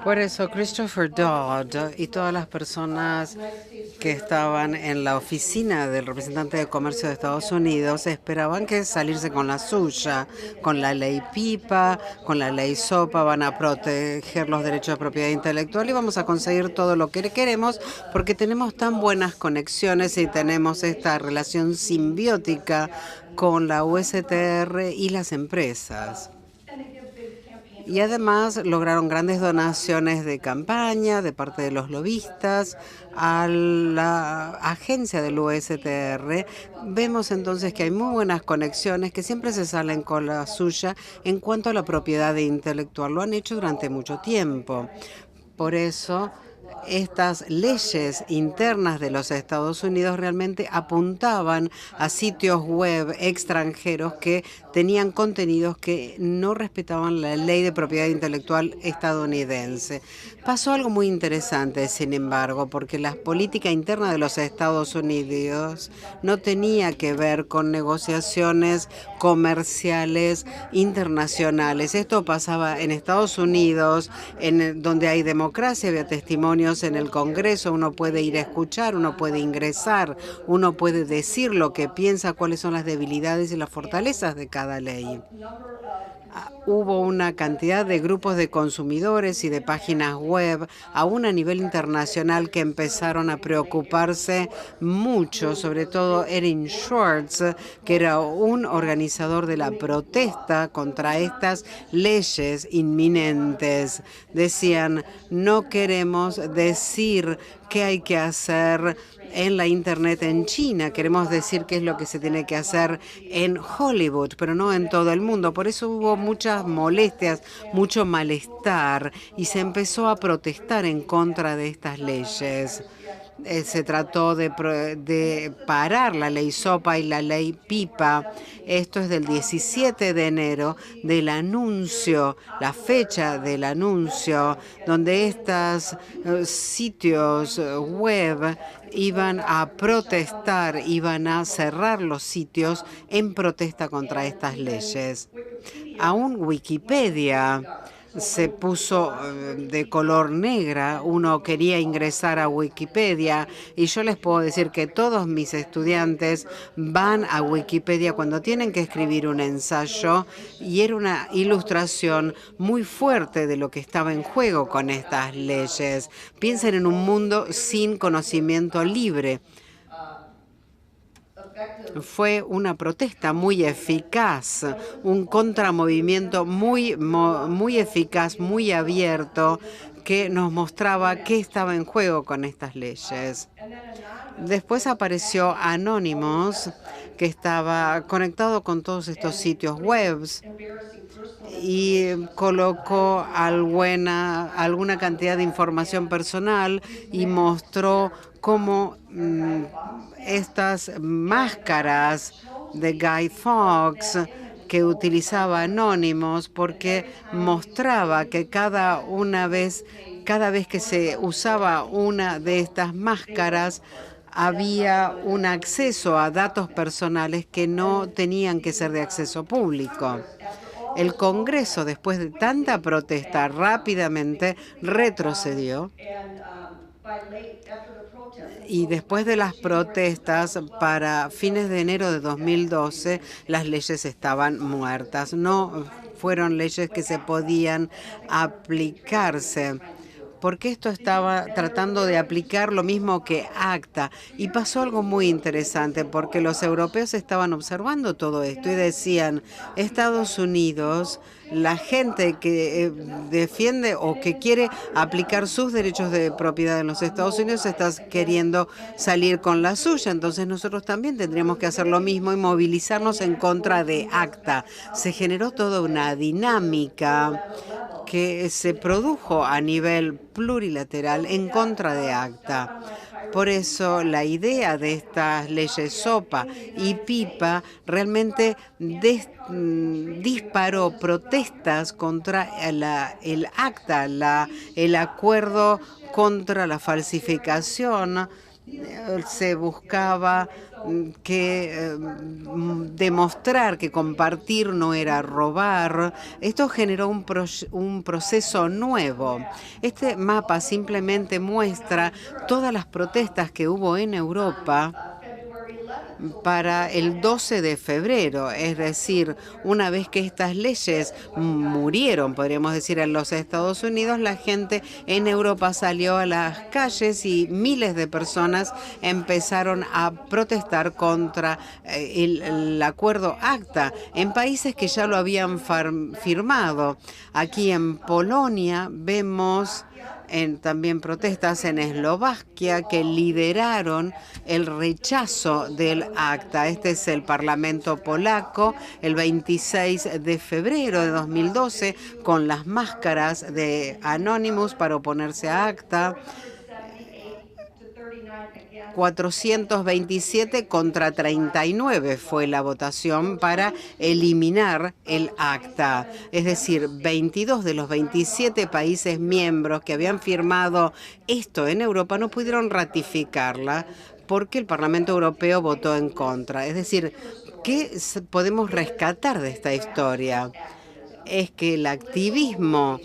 Por eso Christopher Dodd y todas las personas que estaban en la oficina del representante de comercio de Estados Unidos esperaban que salirse con la suya, con la ley PIPA, con la ley SOPA, van a proteger los derechos de propiedad intelectual y vamos a conseguir todo lo que queremos porque tenemos tan buenas conexiones y tenemos esta relación simbiótica con la USTR y las empresas. Y además lograron grandes donaciones de campaña de parte de los lobistas a la agencia del USTR. Vemos entonces que hay muy buenas conexiones que siempre se salen con la suya en cuanto a la propiedad intelectual. Lo han hecho durante mucho tiempo. Por eso estas leyes internas de los Estados Unidos realmente apuntaban a sitios web extranjeros que tenían contenidos que no respetaban la ley de propiedad intelectual estadounidense. Pasó algo muy interesante, sin embargo, porque la política interna de los Estados Unidos no tenía que ver con negociaciones comerciales internacionales. Esto pasaba en Estados Unidos, donde hay democracia, había testimonios en el Congreso, uno puede ir a escuchar, uno puede ingresar, uno puede decir lo que piensa, cuáles son las debilidades y las fortalezas de cada ley. Hubo una cantidad de grupos de consumidores y de páginas web, aún a nivel internacional, que empezaron a preocuparse mucho, sobre todo Erin Schwartz, que era un organizador de la protesta contra estas leyes inminentes. Decían, no queremos decir qué hay que hacer en la Internet en China. Queremos decir qué es lo que se tiene que hacer en Hollywood, pero no en todo el mundo. Por eso hubo muchas molestias, mucho malestar y se empezó a protestar en contra de estas leyes. Se trató de parar la ley SOPA y la ley PIPA. Esto es del 17 de enero, del anuncio, la fecha del anuncio, donde estos sitios web iban a protestar, iban a cerrar los sitios en protesta contra estas leyes. Aún Wikipedia se puso de color negra. Uno quería ingresar a Wikipedia y yo les puedo decir que todos mis estudiantes van a Wikipedia cuando tienen que escribir un ensayo y era una ilustración muy fuerte de lo que estaba en juego con estas leyes. Piensen en un mundo sin conocimiento libre. Fue una protesta muy eficaz, un contramovimiento muy eficaz, muy abierto, que nos mostraba qué estaba en juego con estas leyes. Después apareció Anonymous, que estaba conectado con todos estos sitios web y colocó alguna cantidad de información personal y mostró cómo estas máscaras de Guy Fawkes que utilizaba Anonymous, porque mostraba que cada vez que se usaba una de estas máscaras, había un acceso a datos personales que no tenían que ser de acceso público. El Congreso, después de tanta protesta, rápidamente retrocedió. Y después de las protestas, para fines de enero de 2012, las leyes estaban muertas. No fueron leyes que se podían aplicarse, porque esto estaba tratando de aplicar lo mismo que ACTA. Y pasó algo muy interesante, porque los europeos estaban observando todo esto y decían, Estados Unidos, la gente que defiende o que quiere aplicar sus derechos de propiedad en los Estados Unidos está queriendo salir con la suya. Entonces nosotros también tendríamos que hacer lo mismo y movilizarnos en contra de ACTA. Se generó toda una dinámica que se produjo a nivel plurilateral en contra de ACTA. Por eso la idea de estas leyes SOPA y PIPA realmente disparó protestas contra el ACTA, el acuerdo contra la falsificación. Se buscaba demostrar que compartir no era robar. Esto generó un proceso nuevo. Este mapa simplemente muestra todas las protestas que hubo en Europa para el 12 de febrero, es decir, una vez que estas leyes murieron, podríamos decir, en los Estados Unidos, la gente en Europa salió a las calles y miles de personas empezaron a protestar contra el acuerdo ACTA en países que ya lo habían firmado. Aquí en Polonia vemos también protestas en Eslovaquia que lideraron el rechazo del ACTA. Este es el Parlamento polaco el 26 de febrero de 2012 con las máscaras de Anonymous para oponerse a ACTA. 427 contra 39 fue la votación para eliminar el ACTA. Es decir, 22 de los 27 países miembros que habían firmado esto en Europa no pudieron ratificarla porque el Parlamento Europeo votó en contra. Es decir, ¿qué podemos rescatar de esta historia? Es que el activismo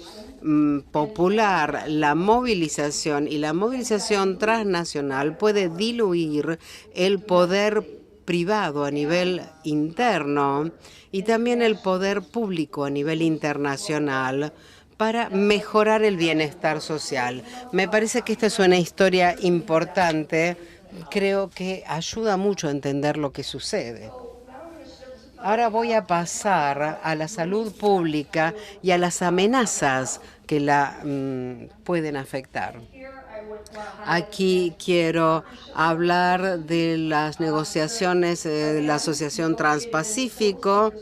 popular, la movilización y la movilización transnacional puede diluir el poder privado a nivel interno y también el poder público a nivel internacional para mejorar el bienestar social. Me parece que esta es una historia importante. Creo que ayuda mucho a entender lo que sucede. Ahora voy a pasar a la salud pública y a las amenazas que la pueden afectar. Aquí quiero hablar de las negociaciones de la Asociación Transpacífico,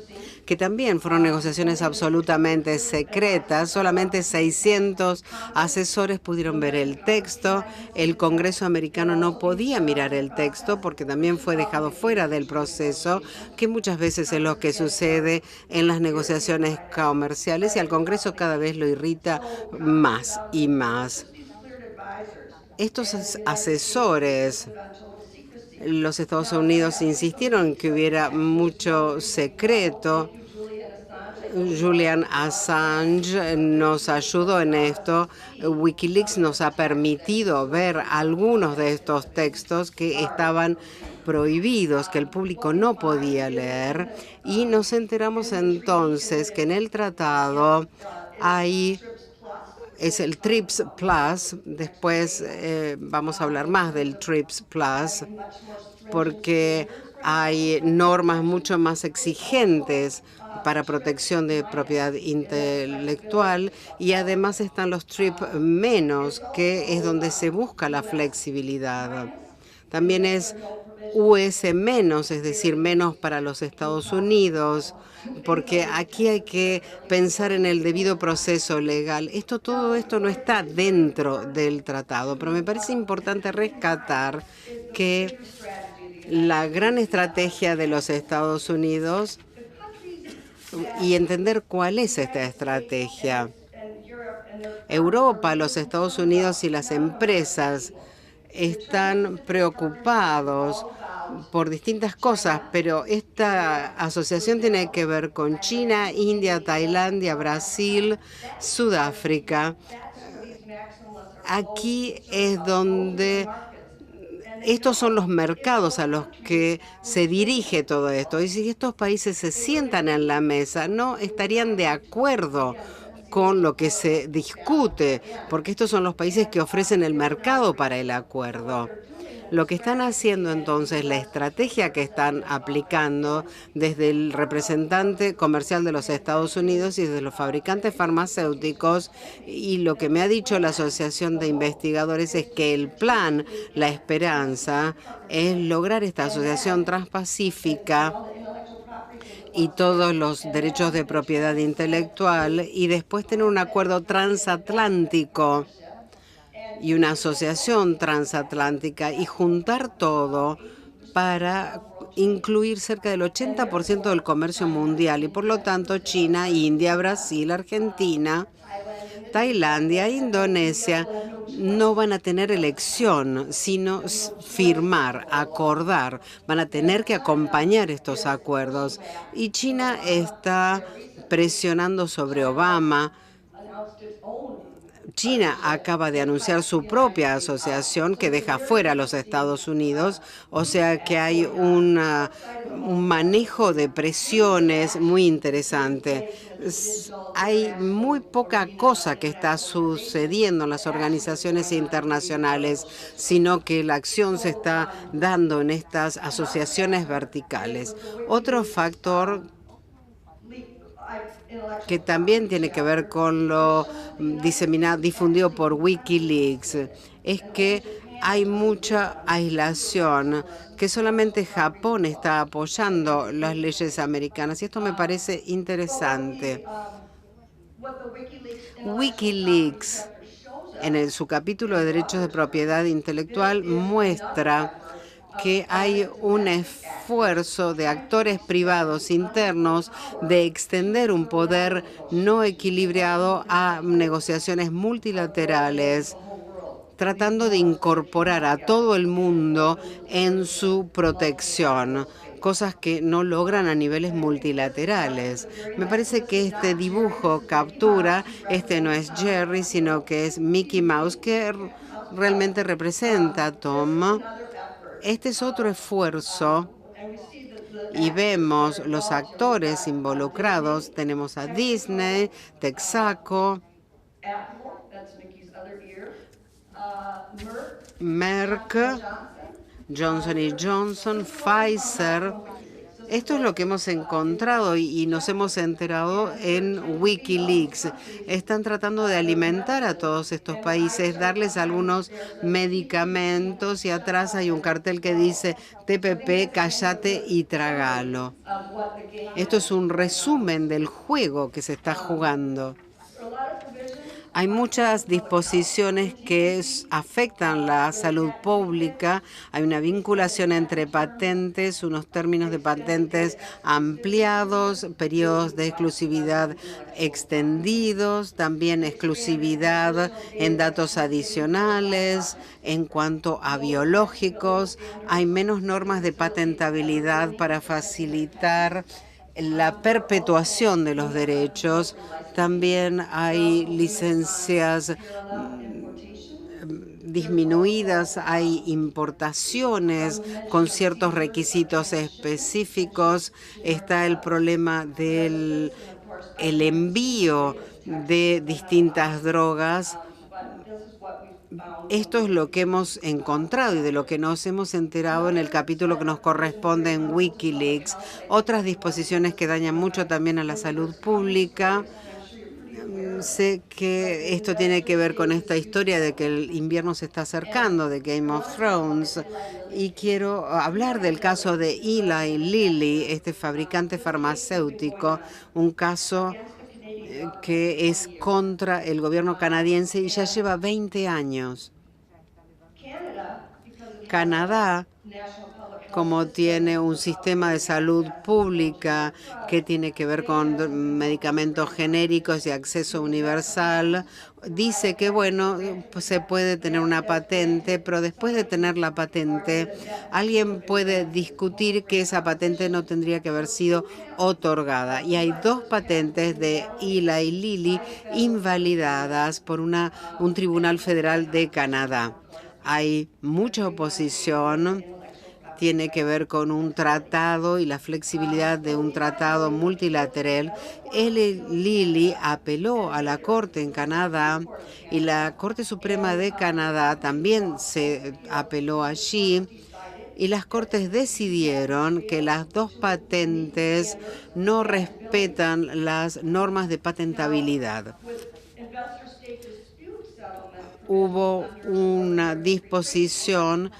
que también fueron negociaciones absolutamente secretas. Solamente 600 asesores pudieron ver el texto. El Congreso americano no podía mirar el texto porque también fue dejado fuera del proceso, que muchas veces es lo que sucede en las negociaciones comerciales, y al Congreso cada vez lo irrita más y más. Estos asesores, los Estados Unidos insistieron que hubiera mucho secreto. Julian Assange nos ayudó en esto. Wikileaks nos ha permitido ver algunos de estos textos que estaban prohibidos, que el público no podía leer. Y nos enteramos entonces que en el tratado es el TRIPS Plus. Después vamos a hablar más del TRIPS Plus, porque hay normas mucho más exigentes para protección de propiedad intelectual, y además están los TRIP menos, que es donde se busca la flexibilidad. también es US menos, es decir, menos para los Estados Unidos, porque aquí hay que pensar en el debido proceso legal. Todo esto no está dentro del tratado, pero me parece importante rescatar que la gran estrategia de los Estados Unidos y entender cuál es esta estrategia. Europa, los Estados Unidos y las empresas están preocupados por distintas cosas, pero esta asociación tiene que ver con China, India, Tailandia, Brasil, Sudáfrica. Aquí es donde estos son los mercados a los que se dirige todo esto. Y si estos países se sientan en la mesa, no estarían de acuerdo con lo que se discute, porque estos son los países que ofrecen el mercado para el acuerdo. Lo que están haciendo entonces, la estrategia que están aplicando desde el representante comercial de los Estados Unidos y desde los fabricantes farmacéuticos, y lo que me ha dicho la Asociación de Investigadores es que el plan, la esperanza, es lograr esta asociación transpacífica y todos los derechos de propiedad intelectual y después tener un acuerdo transatlántico y una asociación transatlántica y juntar todo para incluir cerca del 80% del comercio mundial y por lo tanto China, India, Brasil, Argentina, Tailandia, Indonesia no van a tener elección, sino firmar, acordar. Van a tener que acompañar estos acuerdos. Y China está presionando sobre Obama. China acaba de anunciar su propia asociación que deja fuera a los Estados Unidos, o sea que hay un manejo de presiones muy interesante. Hay muy poca cosa que está sucediendo en las organizaciones internacionales, sino que la acción se está dando en estas asociaciones verticales. Otro factor que también tiene que ver con lo difundido por Wikileaks, es que hay mucha aislación, que solamente Japón está apoyando las leyes americanas, y esto me parece interesante. Wikileaks, en su capítulo de derechos de propiedad intelectual, muestra que hay un esfuerzo de actores privados internos de extender un poder no equilibrado a negociaciones multilaterales, tratando de incorporar a todo el mundo en su protección, cosas que no logran a niveles multilaterales. Me parece que este dibujo captura, no es Jerry, sino que es Mickey Mouse, que realmente representa a Tom. Este es otro esfuerzo y vemos los actores involucrados. Tenemos a Disney, Texaco, Merck, Johnson & Johnson, Pfizer. Esto es lo que hemos encontrado y nos hemos enterado en Wikileaks. Están tratando de alimentar a todos estos países, darles algunos medicamentos y atrás hay un cartel que dice TPP, cállate y trágalo. Esto es un resumen del juego que se está jugando. Hay muchas disposiciones que afectan la salud pública. Hay una vinculación entre patentes, unos términos de patentes ampliados, periodos de exclusividad extendidos, también exclusividad en datos adicionales. En cuanto a biológicos, hay menos normas de patentabilidad para facilitar la perpetuación de los derechos. También hay licencias disminuidas, hay importaciones con ciertos requisitos específicos. Está el problema del envío de distintas drogas. Esto es lo que hemos encontrado y de lo que nos hemos enterado en el capítulo que nos corresponde en Wikileaks. Otras disposiciones que dañan mucho también a la salud pública Sé que esto tiene que ver con esta historia de que el invierno se está acercando, de Game of Thrones, y quiero hablar del caso de Eli Lilly, este fabricante farmacéutico, un caso que es contra el gobierno canadiense y ya lleva 20 años. Canadá, como tiene un sistema de salud pública que tiene que ver con medicamentos genéricos y acceso universal, dice que, bueno, pues se puede tener una patente, pero después de tener la patente, alguien puede discutir que esa patente no tendría que haber sido otorgada. Y hay 2 patentes de Eli Lilly invalidadas por un tribunal federal de Canadá. Hay mucha oposición, tiene que ver con un tratado y la flexibilidad de un tratado multilateral. Eli Lilly apeló a la Corte en Canadá y la Corte Suprema de Canadá también se apeló allí. Y las cortes decidieron que las 2 patentes no respetan las normas de patentabilidad. Hubo una disposición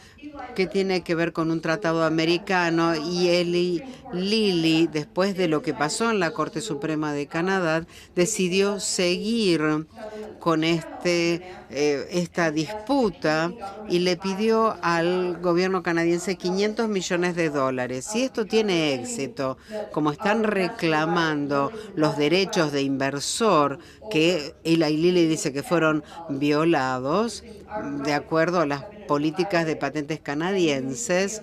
que tiene que ver con un tratado americano y Eli Lilly, después de lo que pasó en la Corte Suprema de Canadá, decidió seguir con esta disputa y le pidió al gobierno canadiense $500 millones. Si esto tiene éxito, como están reclamando los derechos de inversor que Eli Lilly dice que fueron violados, de acuerdo a las políticas de patentes canadienses,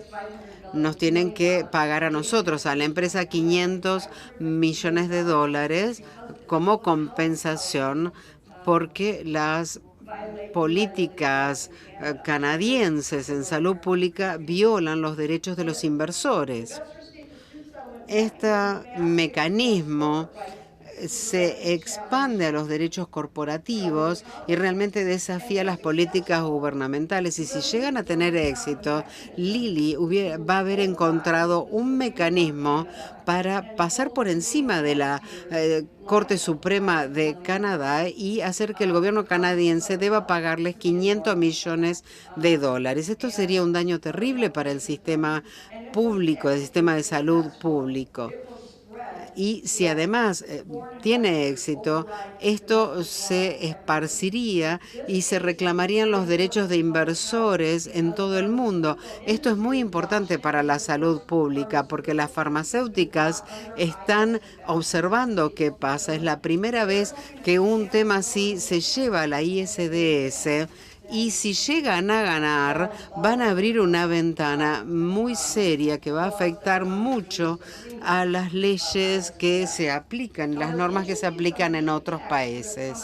nos tienen que pagar a nosotros, a la empresa, $500 millones como compensación porque las políticas canadienses en salud pública violan los derechos de los inversores. Este mecanismo se expande a los derechos corporativos y realmente desafía las políticas gubernamentales. Y si llegan a tener éxito, Lilly va a haber encontrado un mecanismo para pasar por encima de la Corte Suprema de Canadá y hacer que el gobierno canadiense deba pagarles $500 millones. Esto sería un daño terrible para el sistema público, el sistema de salud público. Y si además tiene éxito, esto se esparciría y se reclamarían los derechos de inversores en todo el mundo. Esto es muy importante para la salud pública porque las farmacéuticas están observando qué pasa. Es la primera vez que un tema así se lleva a la ISDS. Y si llegan a ganar, van a abrir una ventana muy seria que va a afectar mucho a las leyes que se aplican, las normas que se aplican en otros países.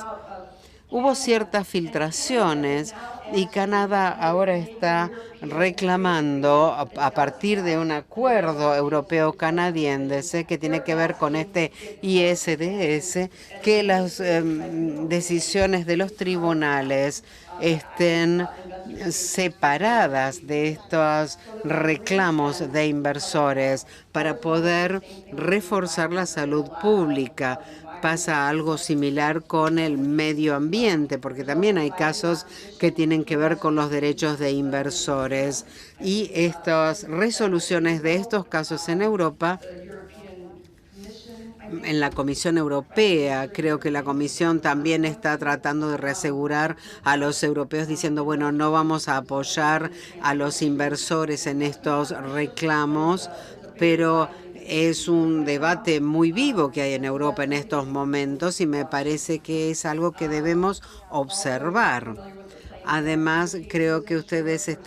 Hubo ciertas filtraciones y Canadá ahora está reclamando, a partir de un acuerdo europeo-canadiense que tiene que ver con este ISDS, que las decisiones de los tribunales estén separadas de estos reclamos de inversores para poder reforzar la salud pública. Pasa algo similar con el medio ambiente, porque también hay casos que tienen que ver con los derechos de inversores. Y estas resoluciones de estos casos en Europa, en la Comisión Europea, creo que la Comisión también está tratando de reasegurar a los europeos diciendo, bueno, no vamos a apoyar a los inversores en estos reclamos, pero es un debate muy vivo que hay en Europa en estos momentos y me parece que es algo que debemos observar. Además, creo que ustedes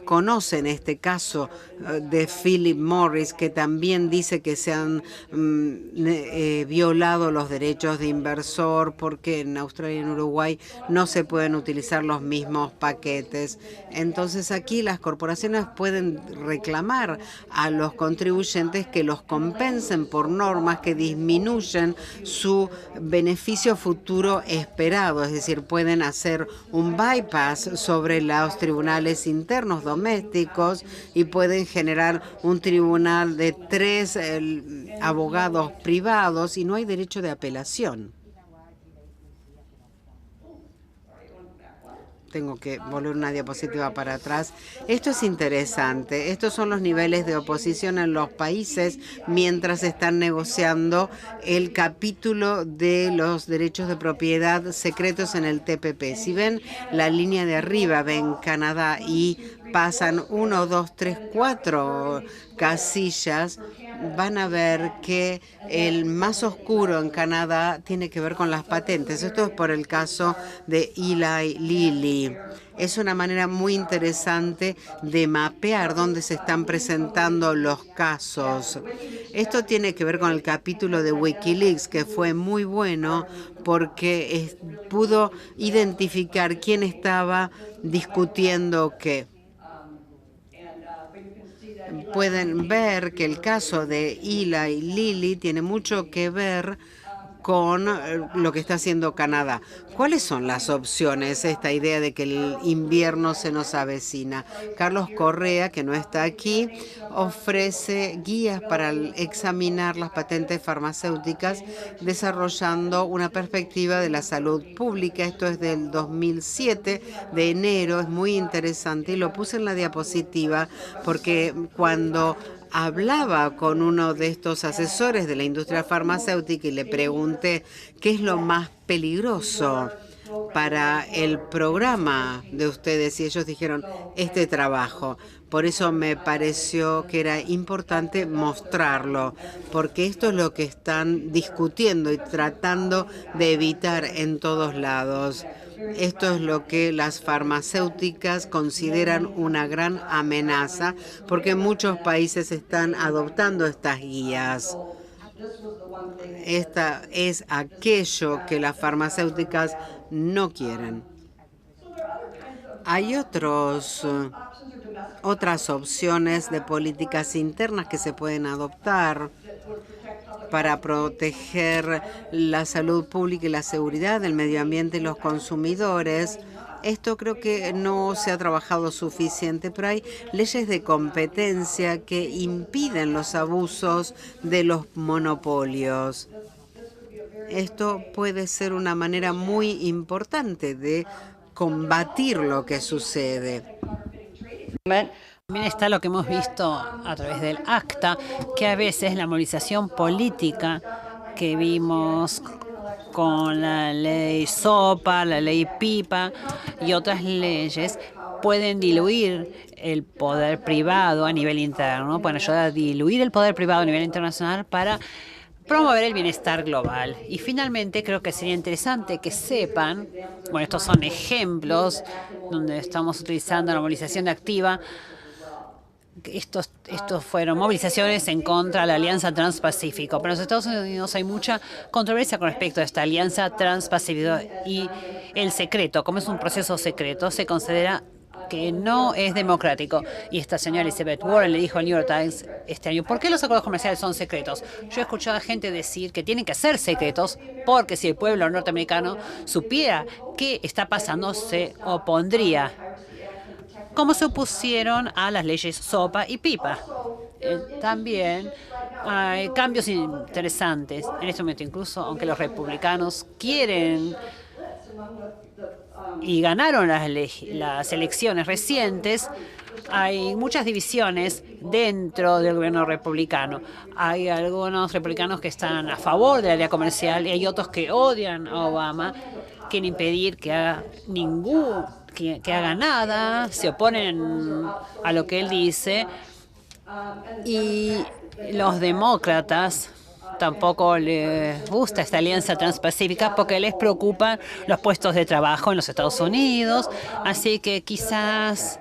conocen este caso de Philip Morris, que también dice que se han violado los derechos de inversor porque en Australia y en Uruguay no se pueden utilizar los mismos paquetes. Entonces aquí las corporaciones pueden reclamar a los contribuyentes que los compensen por normas que disminuyen su beneficio futuro esperado, es decir, pueden hacer un bypass sobre los tribunales internos domésticos y pueden generar un tribunal de 3 abogados privados y no hay derecho de apelación. Tengo que volver una diapositiva para atrás. Esto es interesante. Estos son los niveles de oposición en los países mientras están negociando el capítulo de los derechos de propiedad secretos en el TPP. Si ven la línea de arriba, ven Canadá y pasan 1, 2, 3, 4 casillas, van a ver que el más oscuro en Canadá tiene que ver con las patentes. Esto es por el caso de Eli Lilly. Es una manera muy interesante de mapear dónde se están presentando los casos. Esto tiene que ver con el capítulo de Wikileaks, que fue muy bueno porque pudo identificar quién estaba discutiendo qué. Pueden ver que el caso de Eli Lilly tiene mucho que ver con lo que está haciendo Canadá. ¿Cuáles son las opciones? Esta idea de que el invierno se nos avecina. Carlos Correa, que no está aquí, ofrece guías para examinar las patentes farmacéuticas, desarrollando una perspectiva de la salud pública. Esto es del 2007, de enero. Es muy interesante y lo puse en la diapositiva porque cuando hablaba con uno de estos asesores de la industria farmacéutica y le pregunté qué es lo más peligroso para el programa de ustedes y ellos dijeron este trabajo. Por eso me pareció que era importante mostrarlo, porque esto es lo que están discutiendo y tratando de evitar en todos lados. Esto es lo que las farmacéuticas consideran una gran amenaza, porque muchos países están adoptando estas guías. Esta es aquello que las farmacéuticas no quieren. Hay otras opciones de políticas internas que se pueden adoptar para proteger la salud pública y la seguridad del medio ambiente y los consumidores. Esto creo que no se ha trabajado suficiente, pero hay leyes de competencia que impiden los abusos de los monopolios. Esto puede ser una manera muy importante de combatir lo que sucede. También está lo que hemos visto a través del ACTA, que a veces la movilización política que vimos con la ley SOPA, la ley PIPA y otras leyes pueden diluir el poder privado a nivel interno, pueden ayudar a diluir el poder privado a nivel internacional para promover el bienestar global. Y finalmente creo que sería interesante que sepan, bueno, estos son ejemplos donde estamos utilizando la movilización activa. Estos fueron movilizaciones en contra de la Alianza Transpacífico. Pero en los Estados Unidos hay mucha controversia con respecto a esta Alianza Transpacífico y el secreto, como es un proceso secreto, se considera que no es democrático. Y esta señora Elizabeth Warren le dijo al New York Times este año, ¿por qué los acuerdos comerciales son secretos? Yo he escuchado a gente decir que tienen que ser secretos porque si el pueblo norteamericano supiera qué está pasando, se opondría, como se opusieron a las leyes SOPA y PIPA. También hay cambios interesantes en este momento, incluso aunque los republicanos quieren y ganaron las elecciones recientes, hay muchas divisiones dentro del gobierno republicano. Hay algunos republicanos que están a favor del área comercial y hay otros que odian a Obama, quieren impedir que haga que haga nada, se oponen a lo que él dice, y los demócratas tampoco les gusta esta alianza transpacífica porque les preocupan los puestos de trabajo en los Estados Unidos, así que quizás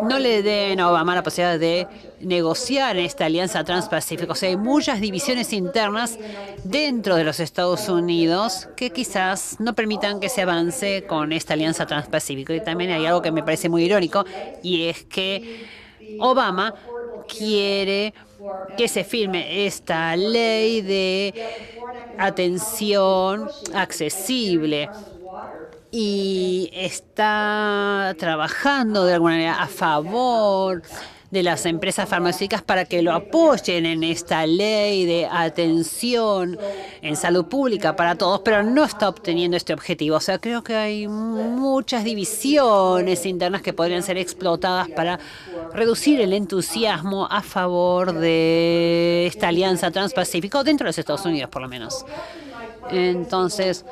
no le den a Obama la posibilidad de negociar esta alianza transpacífica. O sea, hay muchas divisiones internas dentro de los Estados Unidos que quizás no permitan que se avance con esta alianza transpacífica. Y también hay algo que me parece muy irónico, y es que Obama quiere que se firme esta ley de atención accesible. y está trabajando de alguna manera a favor de las empresas farmacéuticas para que lo apoyen en esta ley de atención en salud pública para todos, pero no está obteniendo este objetivo. O sea, creo que hay muchas divisiones internas que podrían ser explotadas para reducir el entusiasmo a favor de esta alianza transpacífica, dentro de los Estados Unidos por lo menos. Entonces,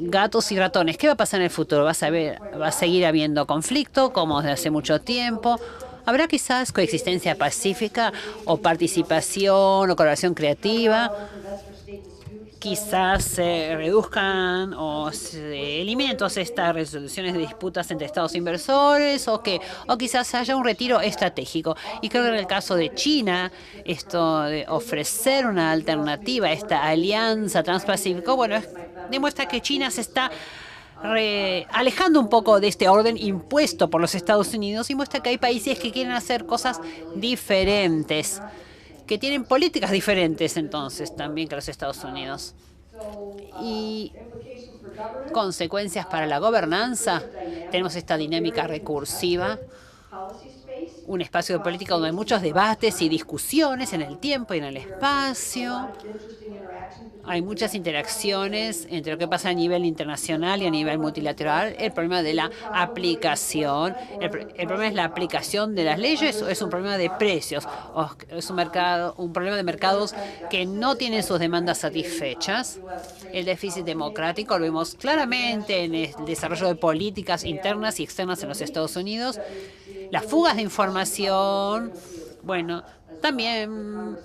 gatos y ratones, ¿qué va a pasar en el futuro? ¿Va a seguir habiendo conflicto como desde hace mucho tiempo? ¿Habrá quizás coexistencia pacífica o participación o colaboración creativa? Quizás se reduzcan o se eliminen todas estas resoluciones de disputas entre estados inversores o quizás haya un retiro estratégico. Y creo que en el caso de China, esto de ofrecer una alternativa a esta alianza transpacífica, bueno, demuestra que China se está alejando un poco de este orden impuesto por los Estados Unidos y muestra que hay países que quieren hacer cosas diferentes, que tienen políticas diferentes entonces también que los Estados Unidos. Y consecuencias para la gobernanza, tenemos esta dinámica recursiva, un espacio de política donde hay muchos debates y discusiones en el tiempo y en el espacio. Hay muchas interacciones entre lo que pasa a nivel internacional y a nivel multilateral. El problema de la aplicación, el problema es la aplicación de las leyes o es un problema de precios, o es un problema de mercados que no tienen sus demandas satisfechas. El déficit democrático lo vemos claramente en el desarrollo de políticas internas y externas en los Estados Unidos. Las fugas de información, bueno, también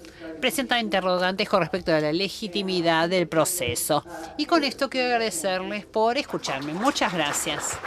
presentan interrogantes con respecto a la legitimidad del proceso. Y con esto quiero agradecerles por escucharme. Muchas gracias.